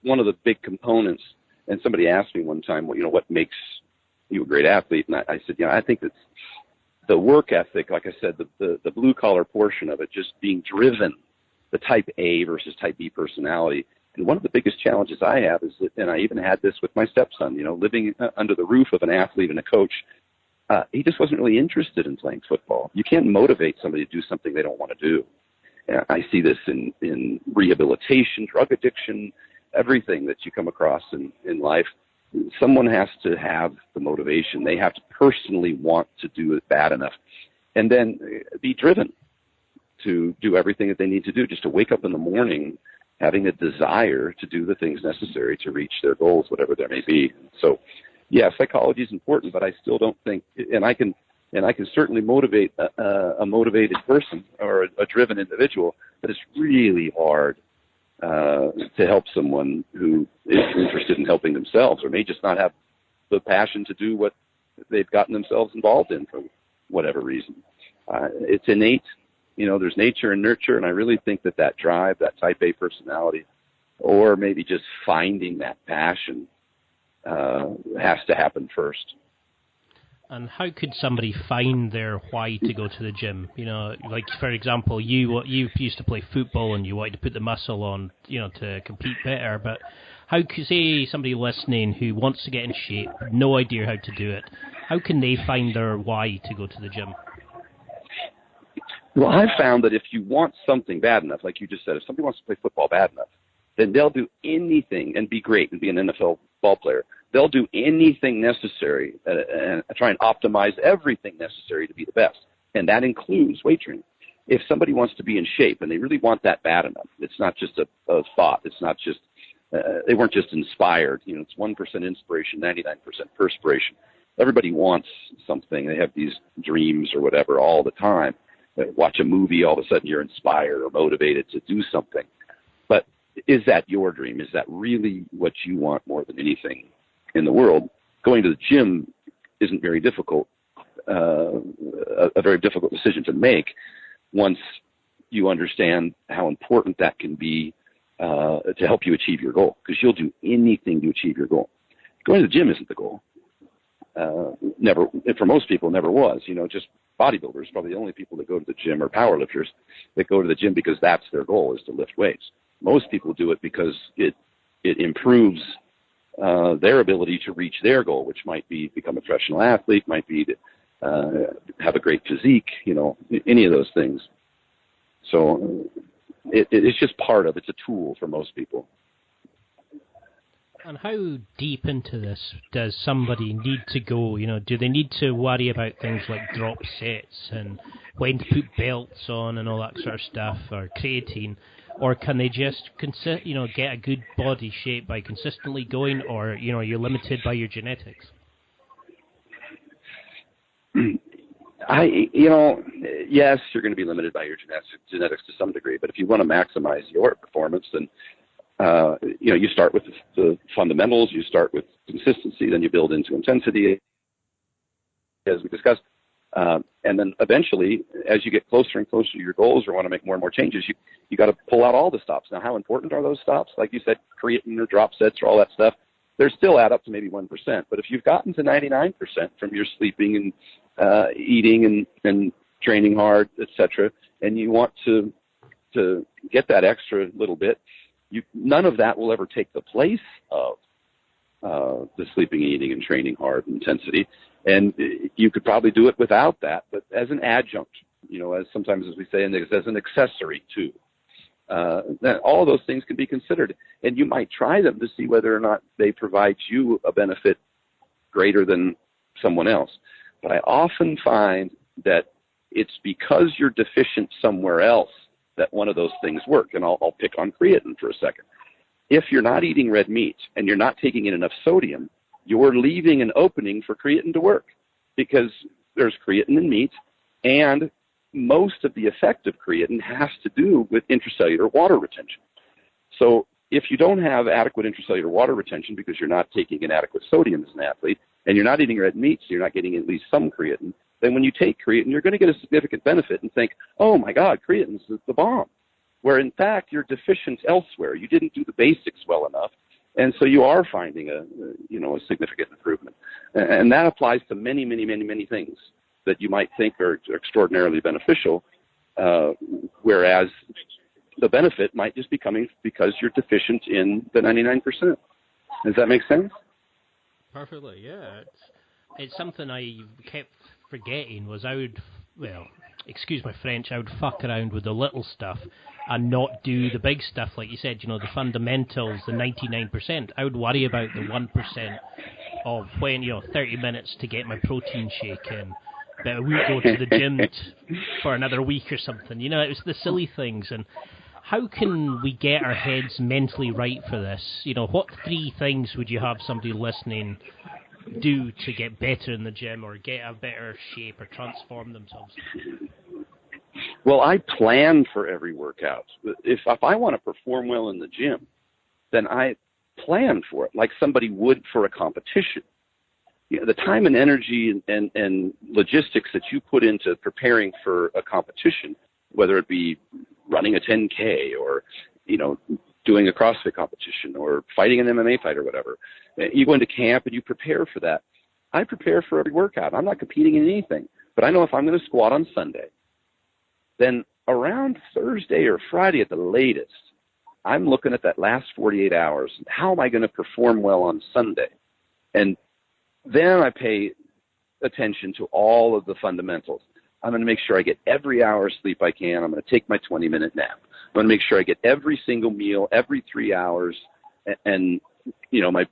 one of the big components. And somebody asked me one time, what makes you a great athlete? And I said, I think it's the work ethic. Like I said, the blue collar portion of it, just being driven, the type A versus type B personality. And one of the biggest challenges I have is that, and I even had this with my stepson, living under the roof of an athlete and a coach, he just wasn't really interested in playing football. You can't motivate somebody to do something they don't want to do. And I see this in rehabilitation, drug addiction, everything that you come across in life. Someone has to have the motivation. They have to personally want to do it bad enough, and then be driven to do everything that they need to do, just to wake up in the morning having a desire to do the things necessary to reach their goals, whatever there may be. So, yeah, psychology is important, but I still don't think, and I can certainly motivate a motivated person or a driven individual, but it's really hard to help someone who is interested in helping themselves, or may just not have the passion to do what they've gotten themselves involved in for whatever reason. It's innate. There's nature and nurture, and I really think that drive, that type A personality, or maybe just finding that passion has to happen first. And how could somebody find their why to go to the gym? Like, for example, you used to play football and you wanted to put the muscle on, to compete better. But how could, say, somebody listening who wants to get in shape, no idea how to do it, how can they find their why to go to the gym? Well, I've found that if you want something bad enough, like you just said, if somebody wants to play football bad enough, then they'll do anything and be great and be an NFL ball player. They'll do anything necessary and try and optimize everything necessary to be the best. And that includes weight training. If somebody wants to be in shape and they really want that bad enough, it's not just a thought. It's not just, they weren't just inspired. It's 1% inspiration, 99% perspiration. Everybody wants something. They have these dreams or whatever all the time. They watch a movie, all of a sudden you're inspired or motivated to do something. But is that your dream? Is that really what you want more than anything in the world? Going to the gym isn't very difficult, a very difficult decision to make once you understand how important that can be to help you achieve your goal, because you'll do anything to achieve your goal. Going to the gym isn't the goal. Never, for most people, never was. Just bodybuilders, probably the only people that go to the gym, or powerlifters that go to the gym because that's their goal, is to lift weights. Most people do it because it improves their ability to reach their goal, which might be become a professional athlete, might be to have a great physique, any of those things. So it's just it's a tool for most people. And how deep into this does somebody need to go? Do they need to worry about things like drop sets and when to put belts on and all that sort of stuff, or creatine? Or can they just get a good body shape by consistently going, or you're limited by your genetics? Yes, you're going to be limited by your genetics to some degree. But if you want to maximize your performance, then you start with the fundamentals. You start with consistency, then you build into intensity, as we discussed. And then eventually, as you get closer and closer to your goals or want to make more and more changes, you got to pull out all the stops. Now, how important are those stops? Like you said, creatine or drop sets or all that stuff, they still add up to maybe 1%. But if you've gotten to 99% from your sleeping and eating and training hard, etc., and you want to get that extra little bit, none of that will ever take the place of the sleeping, eating, and training hard intensity. And you could probably do it without that, but as an adjunct, as sometimes as we say in this, as an accessory too. All of those things can be considered, and you might try them to see whether or not they provide you a benefit greater than someone else. But I often find that it's because you're deficient somewhere else that one of those things work. And I'll pick on creatine for a second. If you're not eating red meat and you're not taking in enough sodium, you're leaving an opening for creatine to work, because there's creatine in meat, and most of the effect of creatine has to do with intracellular water retention. So if you don't have adequate intracellular water retention because you're not taking in adequate sodium as an athlete, and you're not eating red meat, so you're not getting at least some creatine, then when you take creatine, you're going to get a significant benefit and think, oh my God, creatine is the bomb. Where in fact, you're deficient elsewhere. You didn't do the basics well enough. And so you are finding a significant improvement. And that applies to many, many, many, many things that you might think are extraordinarily beneficial, whereas the benefit might just be coming because you're deficient in the 99%. Does that make sense? Perfectly, yeah. It's something I kept forgetting was excuse my French, I would fuck around with the little stuff and not do the big stuff, like you said, the fundamentals, the 99%. I would worry about the 1% of when, 30 minutes to get my protein shake in, but I would go to the gym for another week or something. It was the silly things. And how can we get our heads mentally right for this? What 3 things would you have somebody listening do to get better in the gym or get a better shape or transform themselves? Well, I plan for every workout. If I want to perform well in the gym, then I plan for it like somebody would for a competition. You know, the time and energy and logistics that you put into preparing for a competition, whether it be running a 10K or, you know, doing a CrossFit competition or fighting an MMA fight or whatever. You go into camp and you prepare for that. I prepare for every workout. I'm not competing in anything, but I know if I'm going to squat on Sunday, then around Thursday or Friday at the latest, I'm looking at that last 48 hours. How am I going to perform well on Sunday? And then I pay attention to all of the fundamentals. I'm going to make sure I get every hour of sleep I can. I'm going to take my 20-minute nap. I'm going to make sure I get every single meal every 3 hours, and you know, my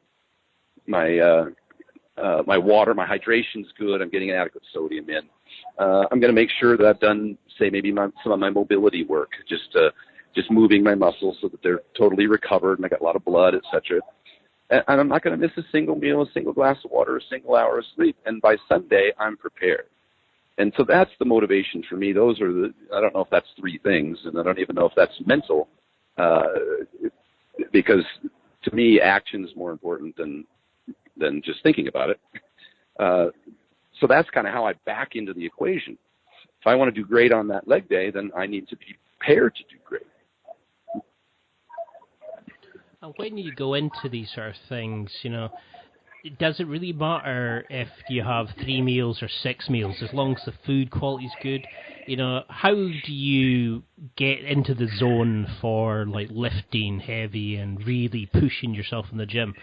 water, my hydration's good. I'm getting adequate sodium in. I'm going to make sure that I've done, say, maybe some of my mobility work, just moving my muscles so that they're totally recovered and I got a lot of blood, etc. And I'm not going to miss a single meal, a single glass of water, a single hour of sleep. And by Sunday, I'm prepared. And so that's the motivation for me. Those are I don't know if that's three things, and I don't even know if that's mental, because to me, action is more important than just thinking about it. So that's kind of how I back into the equation. If I want to do great on that leg day, then I need to be prepared to do great. And when you go into these sort of things, you know, does it really matter if you have 3 meals or 6 meals, as long as the food quality is good? You know, how do you get into the zone for like lifting heavy and really pushing yourself in the gym?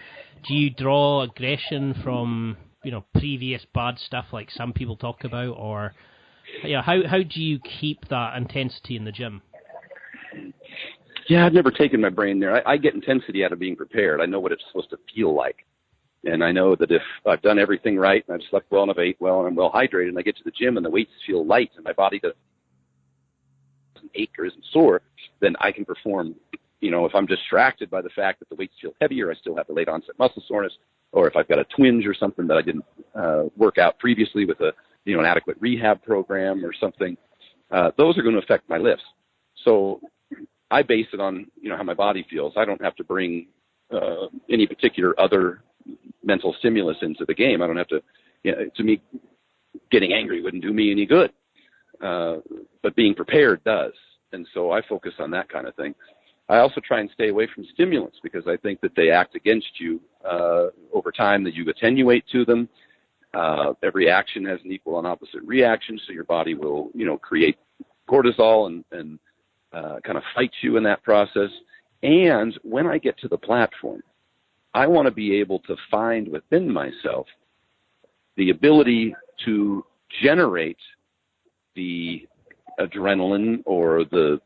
Do you draw aggression from, you know, previous bad stuff like some people talk about, or yeah, how do you keep that intensity in the gym? Yeah, I've never taken my brain there. I get intensity out of being prepared. I know what it's supposed to feel like. And I know that if I've done everything right and I've slept well and I've ate well and I'm well hydrated and I get to the gym and the weights feel light and my body doesn't ache or isn't sore, then I can perform. You know, if I'm distracted by the fact that the weights feel heavier, I still have the late onset muscle soreness, or if I've got a twinge or something that I didn't work out previously with an adequate rehab program or something, those are going to affect my lifts. So I base it on, you know, how my body feels. I don't have to bring any particular other mental stimulus into the game. I don't have to, you know, to me, getting angry wouldn't do me any good. But being prepared does. And so I focus on that kind of thing. I also try and stay away from stimulants because I think that they act against you over time, that you attenuate to them. Every action has an equal and opposite reaction, so your body will, you know, create cortisol and kind of fight you in that process. And when I get to the platform, I want to be able to find within myself the ability to generate the adrenaline or the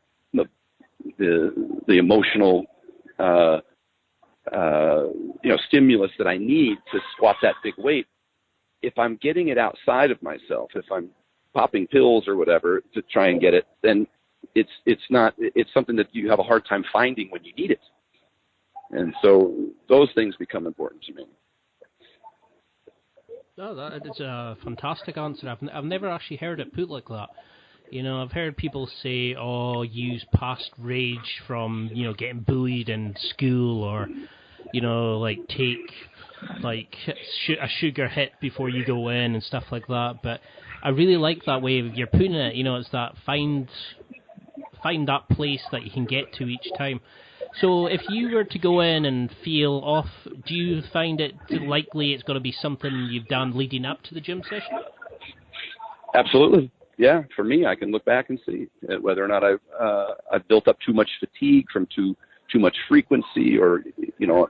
emotional stimulus that I need to squat that big weight. If I'm getting it outside of myself, if I'm popping pills or whatever to try and get it, then it's something that you have a hard time finding when you need it. And so those things become important to me. No, that is a fantastic answer. I've never actually heard it put like that. You know, I've heard people say, "Oh, use past rage from, you know, getting bullied in school, or, you know, like take like a sugar hit before you go in and stuff like that." But I really like that way you're putting it. You know, it's that find that place that you can get to each time. So if you were to go in and feel off, do you find it likely it's going to be something you've done leading up to the gym session? Absolutely. Yeah, for me, I can look back and see whether or not I've built up too much fatigue from too much frequency, or, you know,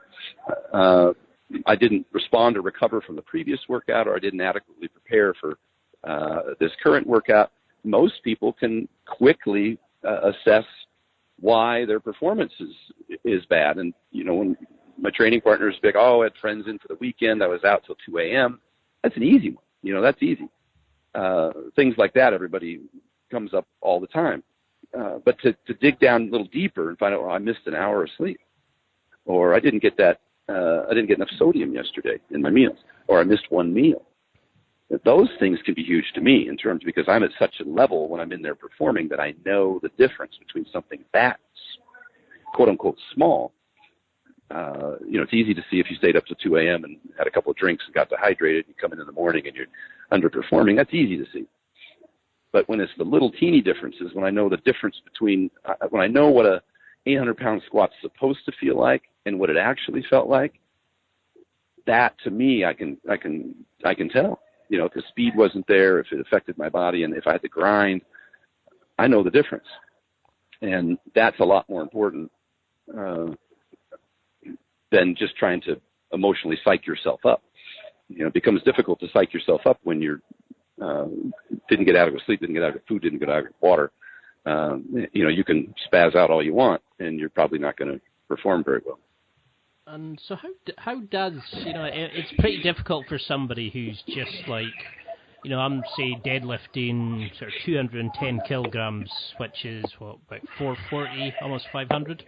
I didn't respond or recover from the previous workout, or I didn't adequately prepare for this current workout. Most people can quickly assess why their performance is bad. And, you know, when my training partners pick, I had friends in for the weekend, I was out till 2 a.m. That's an easy one. You know, that's easy. Things like that, everybody comes up all the time. But to dig down a little deeper and find out, I missed an hour of sleep, or I didn't get enough sodium yesterday in my meals, or I missed one meal. Those things can be huge to me in terms, because I'm at such a level when I'm in there performing that I know the difference between something that's quote unquote small. It's easy to see if you stayed up to 2 a.m. and had a couple of drinks and got dehydrated, you come in the morning and you're underperforming. That's easy to see. But when it's the little teeny differences, when I know the difference between, when I know what a 800-pound squat's supposed to feel like and what it actually felt like, that to me, I can tell. If the speed wasn't there, if it affected my body, and if I had to grind, I know the difference. And that's a lot more important than just trying to emotionally psych yourself up. It becomes difficult to psych yourself up when you're didn't get adequate sleep, didn't get adequate food, didn't get adequate water. You can spaz out all you want, and you're probably not going to perform very well. And so how does, it's pretty difficult for somebody who's just like, I'm, say, deadlifting sort of 210 kilograms, which is, about 440, almost 500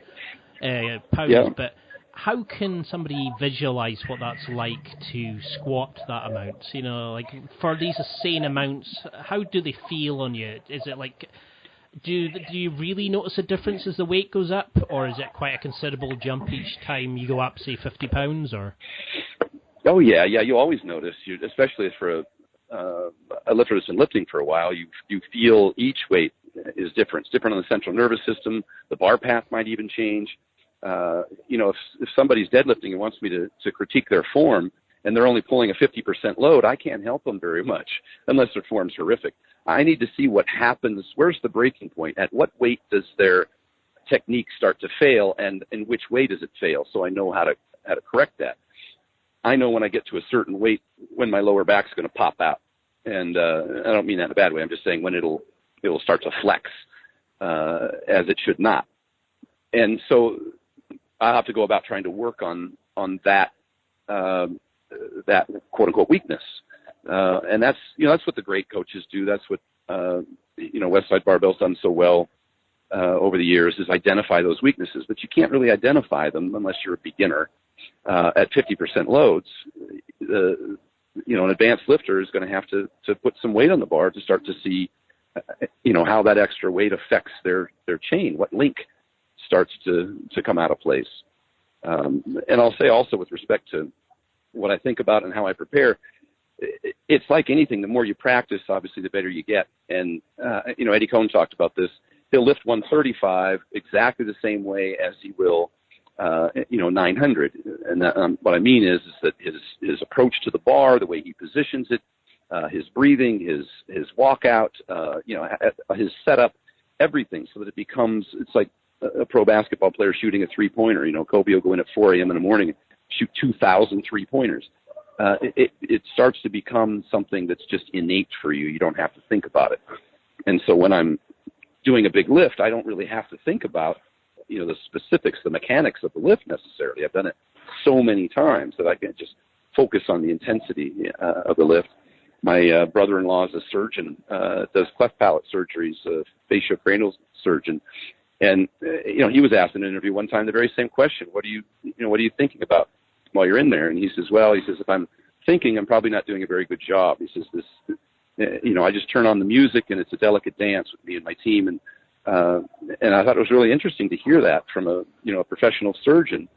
pounds. Yeah. But how can somebody visualize what that's like to squat that amount? Like for these insane amounts, how do they feel on you? Is it like, do you really notice a difference as the weight goes up, or is it quite a considerable jump each time you go up, say, 50 pounds? Or? Oh yeah, you always notice, especially for a lifter that's been lifting for a while. You feel each weight is different. It's different on the central nervous system. The bar path might even change. If somebody's deadlifting and wants me to critique their form, and they're only pulling a 50% load, I can't help them very much unless their form's horrific. I need to see what happens. Where's the breaking point? At what weight does their technique start to fail, and in which way does it fail? So I know how to correct that. I know when I get to a certain weight when my lower back's going to pop out, and I don't mean that in a bad way. I'm just saying when it'll start to flex as it should not, and so I have to go about trying to work on that quote unquote weakness. And that's what the great coaches do. That's what, Westside Barbell's done so well, over the years, is identify those weaknesses, but you can't really identify them unless you're a beginner, at 50% loads. An advanced lifter is going to have to put some weight on the bar to start to see, how that extra weight affects their chain, what link starts to come out of place. And I'll say also, with respect to what I think about and how I prepare, it's like anything. The more you practice, obviously, the better you get. And, Eddie Cohn talked about this. He'll lift 135 exactly the same way as he will, 900. And that, what I mean is that his approach to the bar, the way he positions it, his breathing, his walkout, his setup, everything, so that it becomes, it's like a pro basketball player shooting a three-pointer. Kobe will go in at 4 a.m. in the morning and shoot 2,000 three-pointers. It starts to become something that's just innate for you. You don't have to think about it. And so when I'm doing a big lift, I don't really have to think about, the specifics, the mechanics of the lift necessarily. I've done it so many times that I can just focus on the intensity of the lift. My brother-in-law is a surgeon, does cleft palate surgeries, faciocranial surgeon. And, he was asked in an interview one time the very same question. What are you thinking about while you're in there? And he says, if I'm thinking, I'm probably not doing a very good job. He says, I just turn on the music and it's a delicate dance with me and my team. And I thought it was really interesting to hear that from a professional surgeon,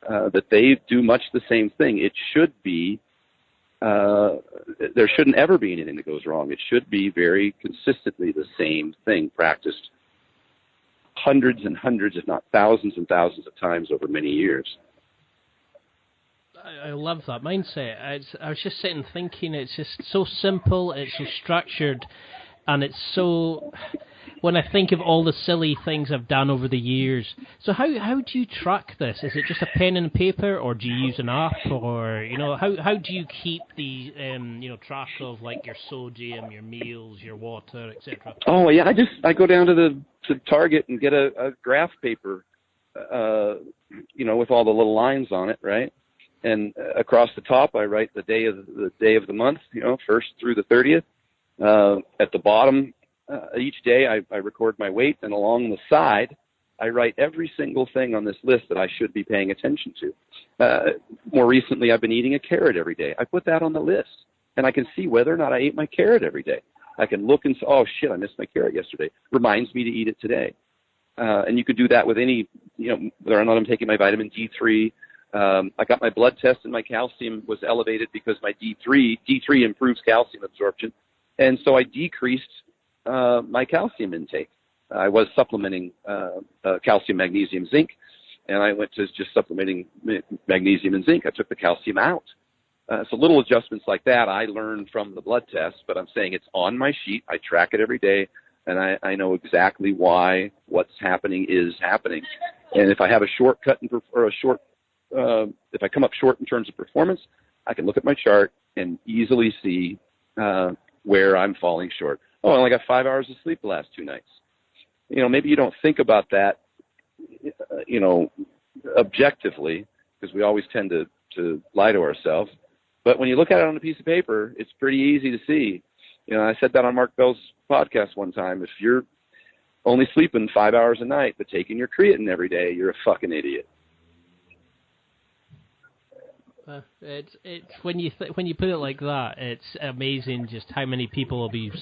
that they do much the same thing. It should be, there shouldn't ever be anything that goes wrong. It should be very consistently the same thing, practiced hundreds and hundreds, if not thousands and thousands of times over many years. I love that mindset. I was just sitting thinking, it's just so simple, it's so structured, and it's so, when I think of all the silly things I've done over the years. So how do you track this? Is it just a pen and paper, or do you use an app, or, how do you keep the, track of like your sodium, your meals, your water, etc.? Oh yeah, I go down to Target and get a graph paper, with all the little lines on it, right? And across the top, I write the day of the month, 1st through the 30th. At the bottom, each day I record my weight, and along the side, I write every single thing on this list that I should be paying attention to. More recently, I've been eating a carrot every day. I put that on the list. and I can see whether or not I ate my carrot every day. I can look and say, oh, shit, I missed my carrot yesterday. Reminds me to eat it today. And you could do that with any, whether or not I'm taking my vitamin D3. I got my blood test and my calcium was elevated because my D3 improves calcium absorption. And so I decreased my calcium intake. I was supplementing calcium, magnesium, zinc, and I went to just supplementing magnesium and zinc. I took the calcium out. So little adjustments like that I learned from the blood test, but I'm saying it's on my sheet. I track it every day, and I know exactly why what's happening is happening. And if I have a shortcut if I come up short in terms of performance, I can look at my chart and easily see where I'm falling short. Oh, I only got 5 hours of sleep the last 2 nights. Maybe you don't think about that, objectively, because we always tend to lie to ourselves. But when you look at it on a piece of paper, it's pretty easy to see. I said that on Mark Bell's podcast one time. If you're only sleeping 5 hours a night but taking your creatine every day, you're a fucking idiot. It's when you put it like that, it's amazing just how many people will be,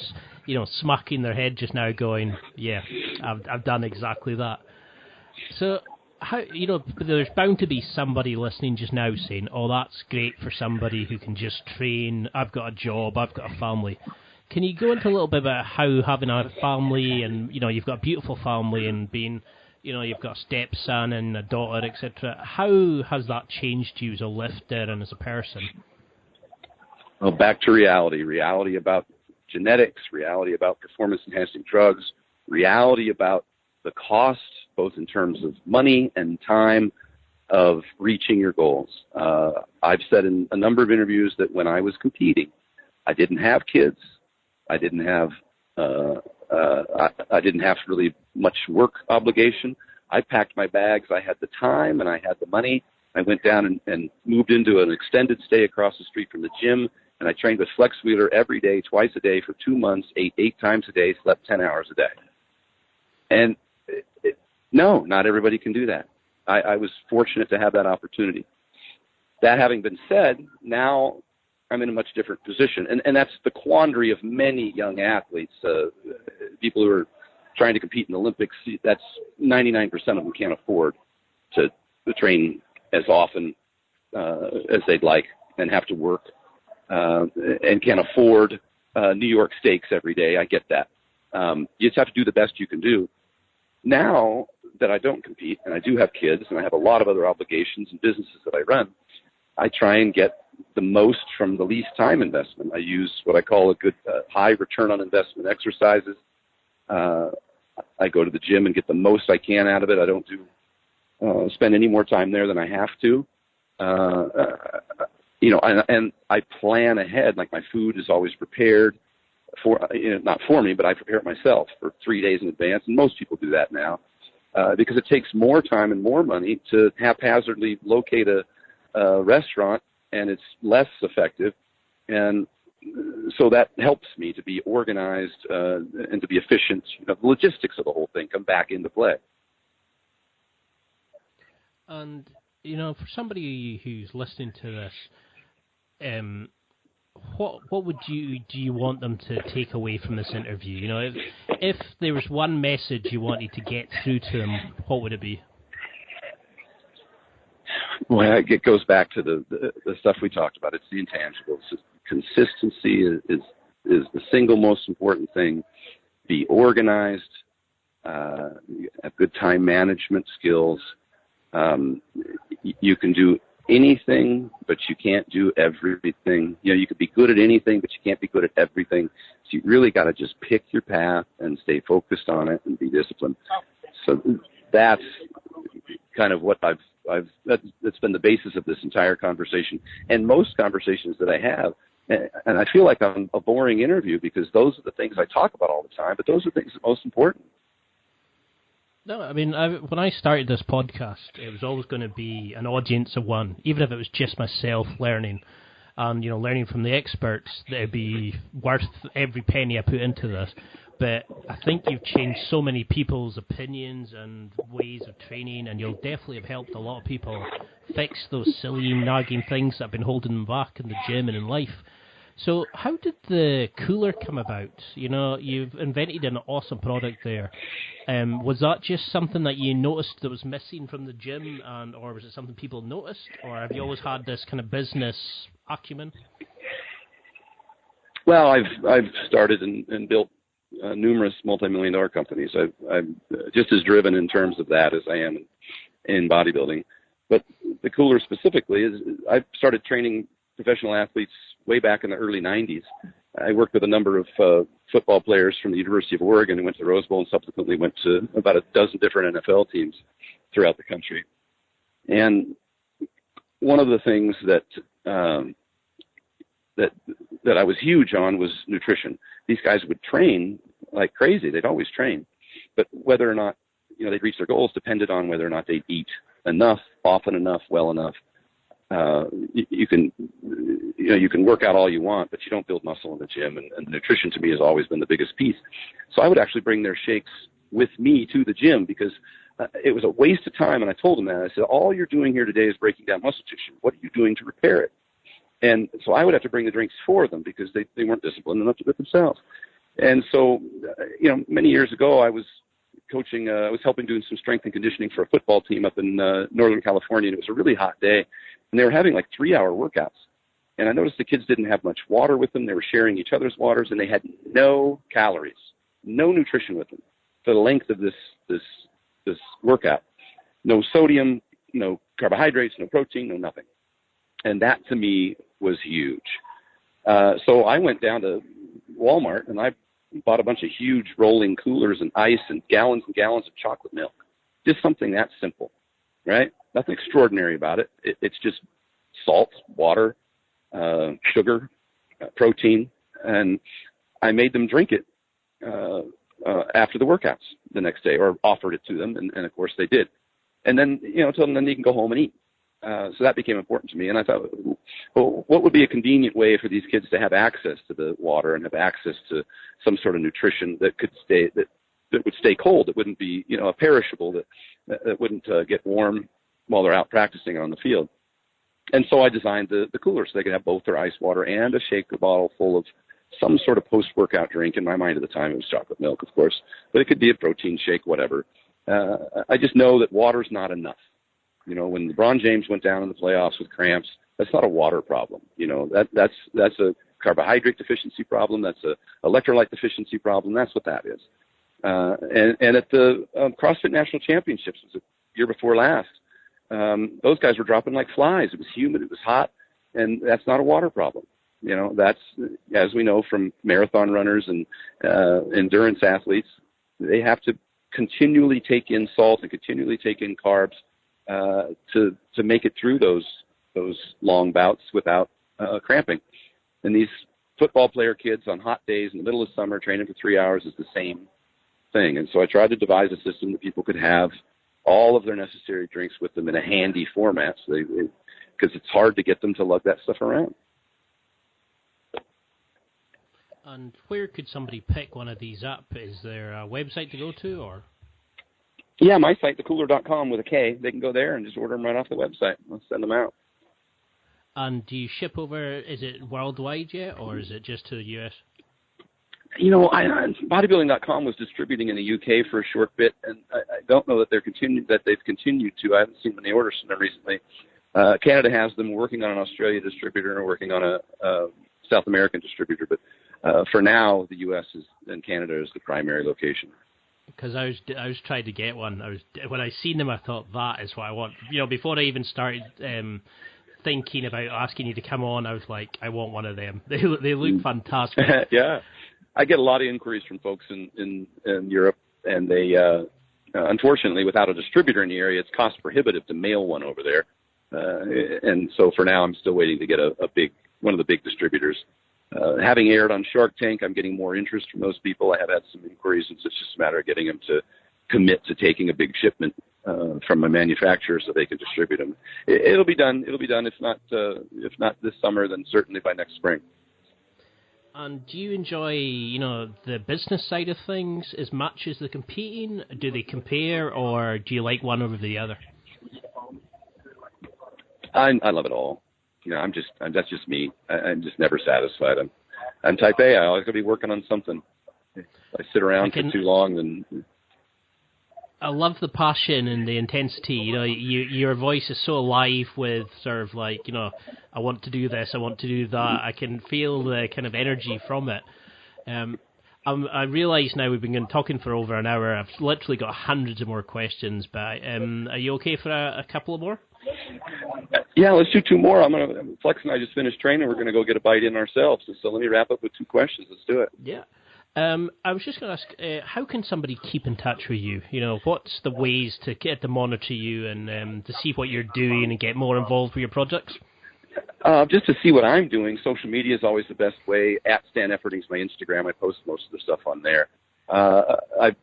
smacking their head just now, going, "Yeah, I've done exactly that." So how there's bound to be somebody listening just now saying, "Oh, that's great for somebody who can just train. I've got a job, I've got a family." Can you go into a little bit about how having a family and you've got a beautiful family and being you've got a stepson and a daughter, etc. How has that changed you as a lifter and as a person? Well, back to reality. Reality about genetics, reality about performance-enhancing drugs, reality about the cost, both in terms of money and time, of reaching your goals. I've said in a number of interviews that when I was competing, I didn't have kids. I didn't have really much work obligation. I packed my bags. I had the time and I had the money. I went down and moved into an extended stay across the street from the gym, and I trained with Flex Wheeler every day, twice a day for 2 months, ate 8 times a day, slept 10 hours a day. And no, not everybody can do that. I was fortunate to have that opportunity. That having been said, now I'm in a much different position. And that's the quandary of many young athletes, people who are trying to compete in the Olympics. That's 99% of them can't afford to train as often as they'd like and have to work and can't afford New York steaks every day. I get that. You just have to do the best you can do. Now that I don't compete and I do have kids and I have a lot of other obligations and businesses that I run, I try and get the most from the least time investment. I use what I call a good high return on investment exercises. I go to the gym and get the most I can out of it. I don't spend any more time there than I have to. And I plan ahead. Like my food is always prepared not for me, but I prepare it myself for 3 days in advance. And most people do that now because it takes more time and more money to haphazardly locate a restaurant, and it's less effective. And so that helps me to be organized and to be efficient. The logistics of the whole thing come back into play. And, for somebody who's listening to this, what would do you want them to take away from this interview? If there was one message you wanted to get through to them, what would it be? Well, it goes back to the stuff we talked about. It's the intangibles. Consistency is the single most important thing. Be organized. Have good time management skills. You can do anything, but you can't do everything. You could be good at anything, but you can't be good at everything. So you really got to just pick your path and stay focused on it and be disciplined. So that's kind of what that's been the basis of this entire conversation and most conversations that I have. And I feel like I'm a boring interview because those are the things I talk about all the time, but those are the things that are most important. No, I mean, when I started this podcast, it was always going to be an audience of one, even if it was just myself learning. And, learning from the experts, that it'd be worth every penny I put into this. But I think you've changed so many people's opinions and ways of training, and you'll definitely have helped a lot of people fix those silly, nagging things that have been holding them back in the gym and in life. So how did the cooler come about? You know, you've invented an awesome product there. Was that just something that you noticed that was missing from the gym, or was it something people noticed, or have you always had this kind of business acumen? Well, I've started and built numerous multi-million-dollar companies. I'm just as driven in terms of that as I am in bodybuilding. But the cooler specifically is I started training professional athletes way back in the early 90s. I worked with a number of football players from the University of Oregon who went to the Rose Bowl and subsequently went to about a dozen different NFL teams throughout the country. And one of the things that I was huge on was nutrition. These guys would train like crazy. They'd always train. But whether or not, they'd reach their goals depended on whether or not they'd eat enough, often enough, well enough. You can work out all you want, but you don't build muscle in the gym. And nutrition to me has always been the biggest piece. So I would actually bring their shakes with me to the gym because it was a waste of time. And I told them that. I said, all you're doing here today is breaking down muscle tissue. What are you doing to repair it? And so I would have to bring the drinks for them because they weren't disciplined enough to do it themselves. And so, many years ago, I was coaching, I was helping doing some strength and conditioning for a football team up in Northern California. And it was a really hot day. And they were having like 3-hour workouts. And I noticed the kids didn't have much water with them. They were sharing each other's waters, and they had no calories, no nutrition with them for the length of this workout. No sodium, no carbohydrates, no protein, no nothing. And that to me was huge. So I went down to Walmart and I bought a bunch of huge rolling coolers and ice and gallons of chocolate milk. Just something that simple, right? Nothing extraordinary about it. It's just salt, water, sugar, protein, and I made them drink it after the workouts the next day, or offered it to them, and of course they did. And then, told them then they can go home and eat. So that became important to me, and I thought, well, what would be a convenient way for these kids to have access to the water and have access to some sort of nutrition that could stay that would stay cold, that wouldn't be a perishable, that wouldn't get warm while they're out practicing on the field. And so I designed the cooler so they could have both their ice water and a shaker bottle full of some sort of post-workout drink. In my mind at the time, it was chocolate milk, of course, but it could be a protein shake, whatever. I just know that water's not enough. When LeBron James went down in the playoffs with cramps, that's not a water problem. That's a carbohydrate deficiency problem. That's a electrolyte deficiency problem. That's what that is. And at the CrossFit National Championships, it was the year before last, those guys were dropping like flies. It was humid. It was hot. And that's not a water problem. That's, as we know from marathon runners and endurance athletes, they have to continually take in salt and continually take in carbs to make it through those long bouts without cramping. And these football player kids on hot days in the middle of summer training for 3 hours is the same thing. And so I tried to devise a system that people could have all of their necessary drinks with them in a handy format, so because it's hard to get them to lug that stuff around. And where could somebody pick one of these up? Is there a website to go to, or? Yeah, my site, thecooler.com with a K. They can go there and just order them right off the website. I'll send them out. And do you ship over, is it worldwide yet, or is it just to the U.S.? Bodybuilding.com was distributing in the UK for a short bit, and I don't know that they've continued to. I haven't seen many orders from them recently. Canada has them. We're working on an Australia distributor and working on a South American distributor, but for now, the U.S. and Canada is the primary location. Because I was trying to get one. When I seen them, I thought that is what I want. Before I even started thinking about asking you to come on, I was like, I want one of them. They look fantastic. Yeah, I get a lot of inquiries from folks in Europe, and they unfortunately, without a distributor in the area, it's cost prohibitive to mail one over there. And so for now, I'm still waiting to get one of the big distributors. Having aired on Shark Tank, I'm getting more interest from those people. I have had some inquiries, and it's just a matter of getting them to commit to taking a big shipment from a manufacturer so they can distribute them. It'll be done. If not this summer, then certainly by next spring. And do you enjoy, the business side of things as much as the competing? Do they compare, or do you like one over the other? I love it all. that's just me. I'm just never satisfied. I'm type A. I always got to be working on something. If I sit around for too long, then. I love the passion and the intensity. Your voice is so alive with sort of like, I want to do this, I want to do that. I can feel the kind of energy from it. I realise now we've been talking for over an hour. I've literally got hundreds of more questions, but are you okay for a couple of more? Yeah, let's do two more. Flex and I just finished training. We're going to go get a bite in ourselves. So let me wrap up with two questions. Let's do it. Yeah. I was just going to ask, how can somebody keep in touch with you? What's the ways to get to monitor you and to see what you're doing and get more involved with your projects? Just to see what I'm doing. Social media is always the best way. @Stan Efferding is my Instagram. I post most of the stuff on there. I've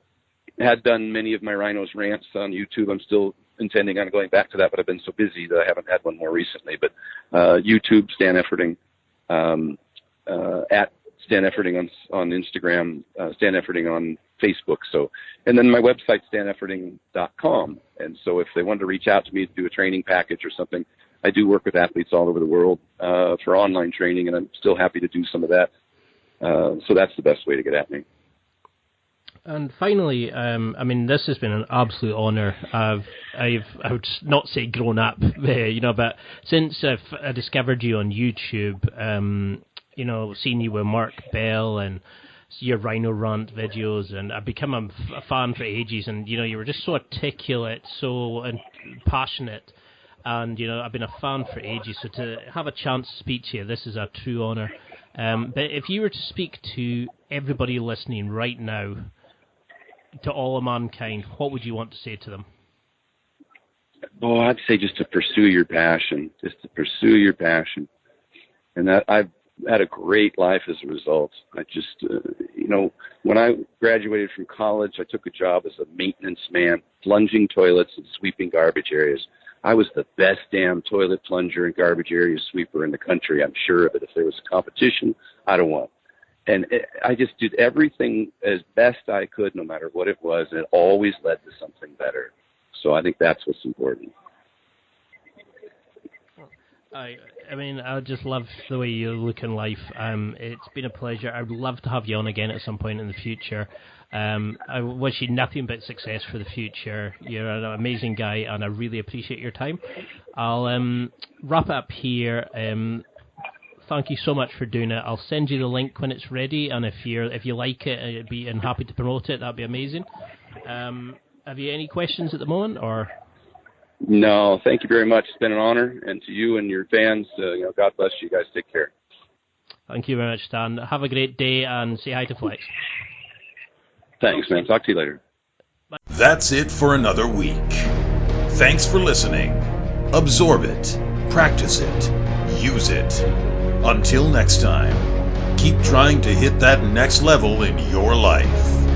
had done many of my Rhinos rants on YouTube. I'm still intending on going back to that, but I've been so busy that I haven't had one more recently. But YouTube, Stan Efferding, at Stan Efferding on Instagram, Stan Efferding on Facebook. And then my website, stanefferding.com. And so if they wanted to reach out to me to do a training package or something, I do work with athletes all over the world for online training, and I'm still happy to do some of that. So that's the best way to get at me. And finally, this has been an absolute honour. I would not say grown up, but since I discovered you on YouTube, seeing you with Mark Bell and your Rhino Rant videos, and I've become a fan for ages, and, you were just so articulate, so passionate, and, I've been a fan for ages, so to have a chance to speak to you, this is a true honour. But if you were to speak to everybody listening right now, to all of mankind, what would you want to say to them? Oh, I'd say just to pursue your passion, and that I've had a great life as a result. I just, when I graduated from college, I took a job as a maintenance man, plunging toilets and sweeping garbage areas. I was the best damn toilet plunger and garbage area sweeper in the country. I'm sure of it. If there was a competition, I'd have won. And I just did everything as best I could, no matter what it was, and it always led to something better. So I think that's what's important. I just love the way you look in life. It's been a pleasure. I would love to have you on again at some point in the future. I wish you nothing but success for the future. You're an amazing guy, and I really appreciate your time. I'll wrap up here. Thank you so much for doing it. I'll send you the link when it's ready, and if you like it, I'm happy to promote it. That'd be amazing. Have you any questions at the moment, or? No, thank you very much. It's been an honor, and to you and your fans, God bless you guys. Take care. Thank you very much, Stan. Have a great day, and say hi to Flex. Thanks, man. Talk to you later. Bye. That's it for another week. Thanks for listening. Absorb it, practice it, use it. Until next time, keep trying to hit that next level in your life.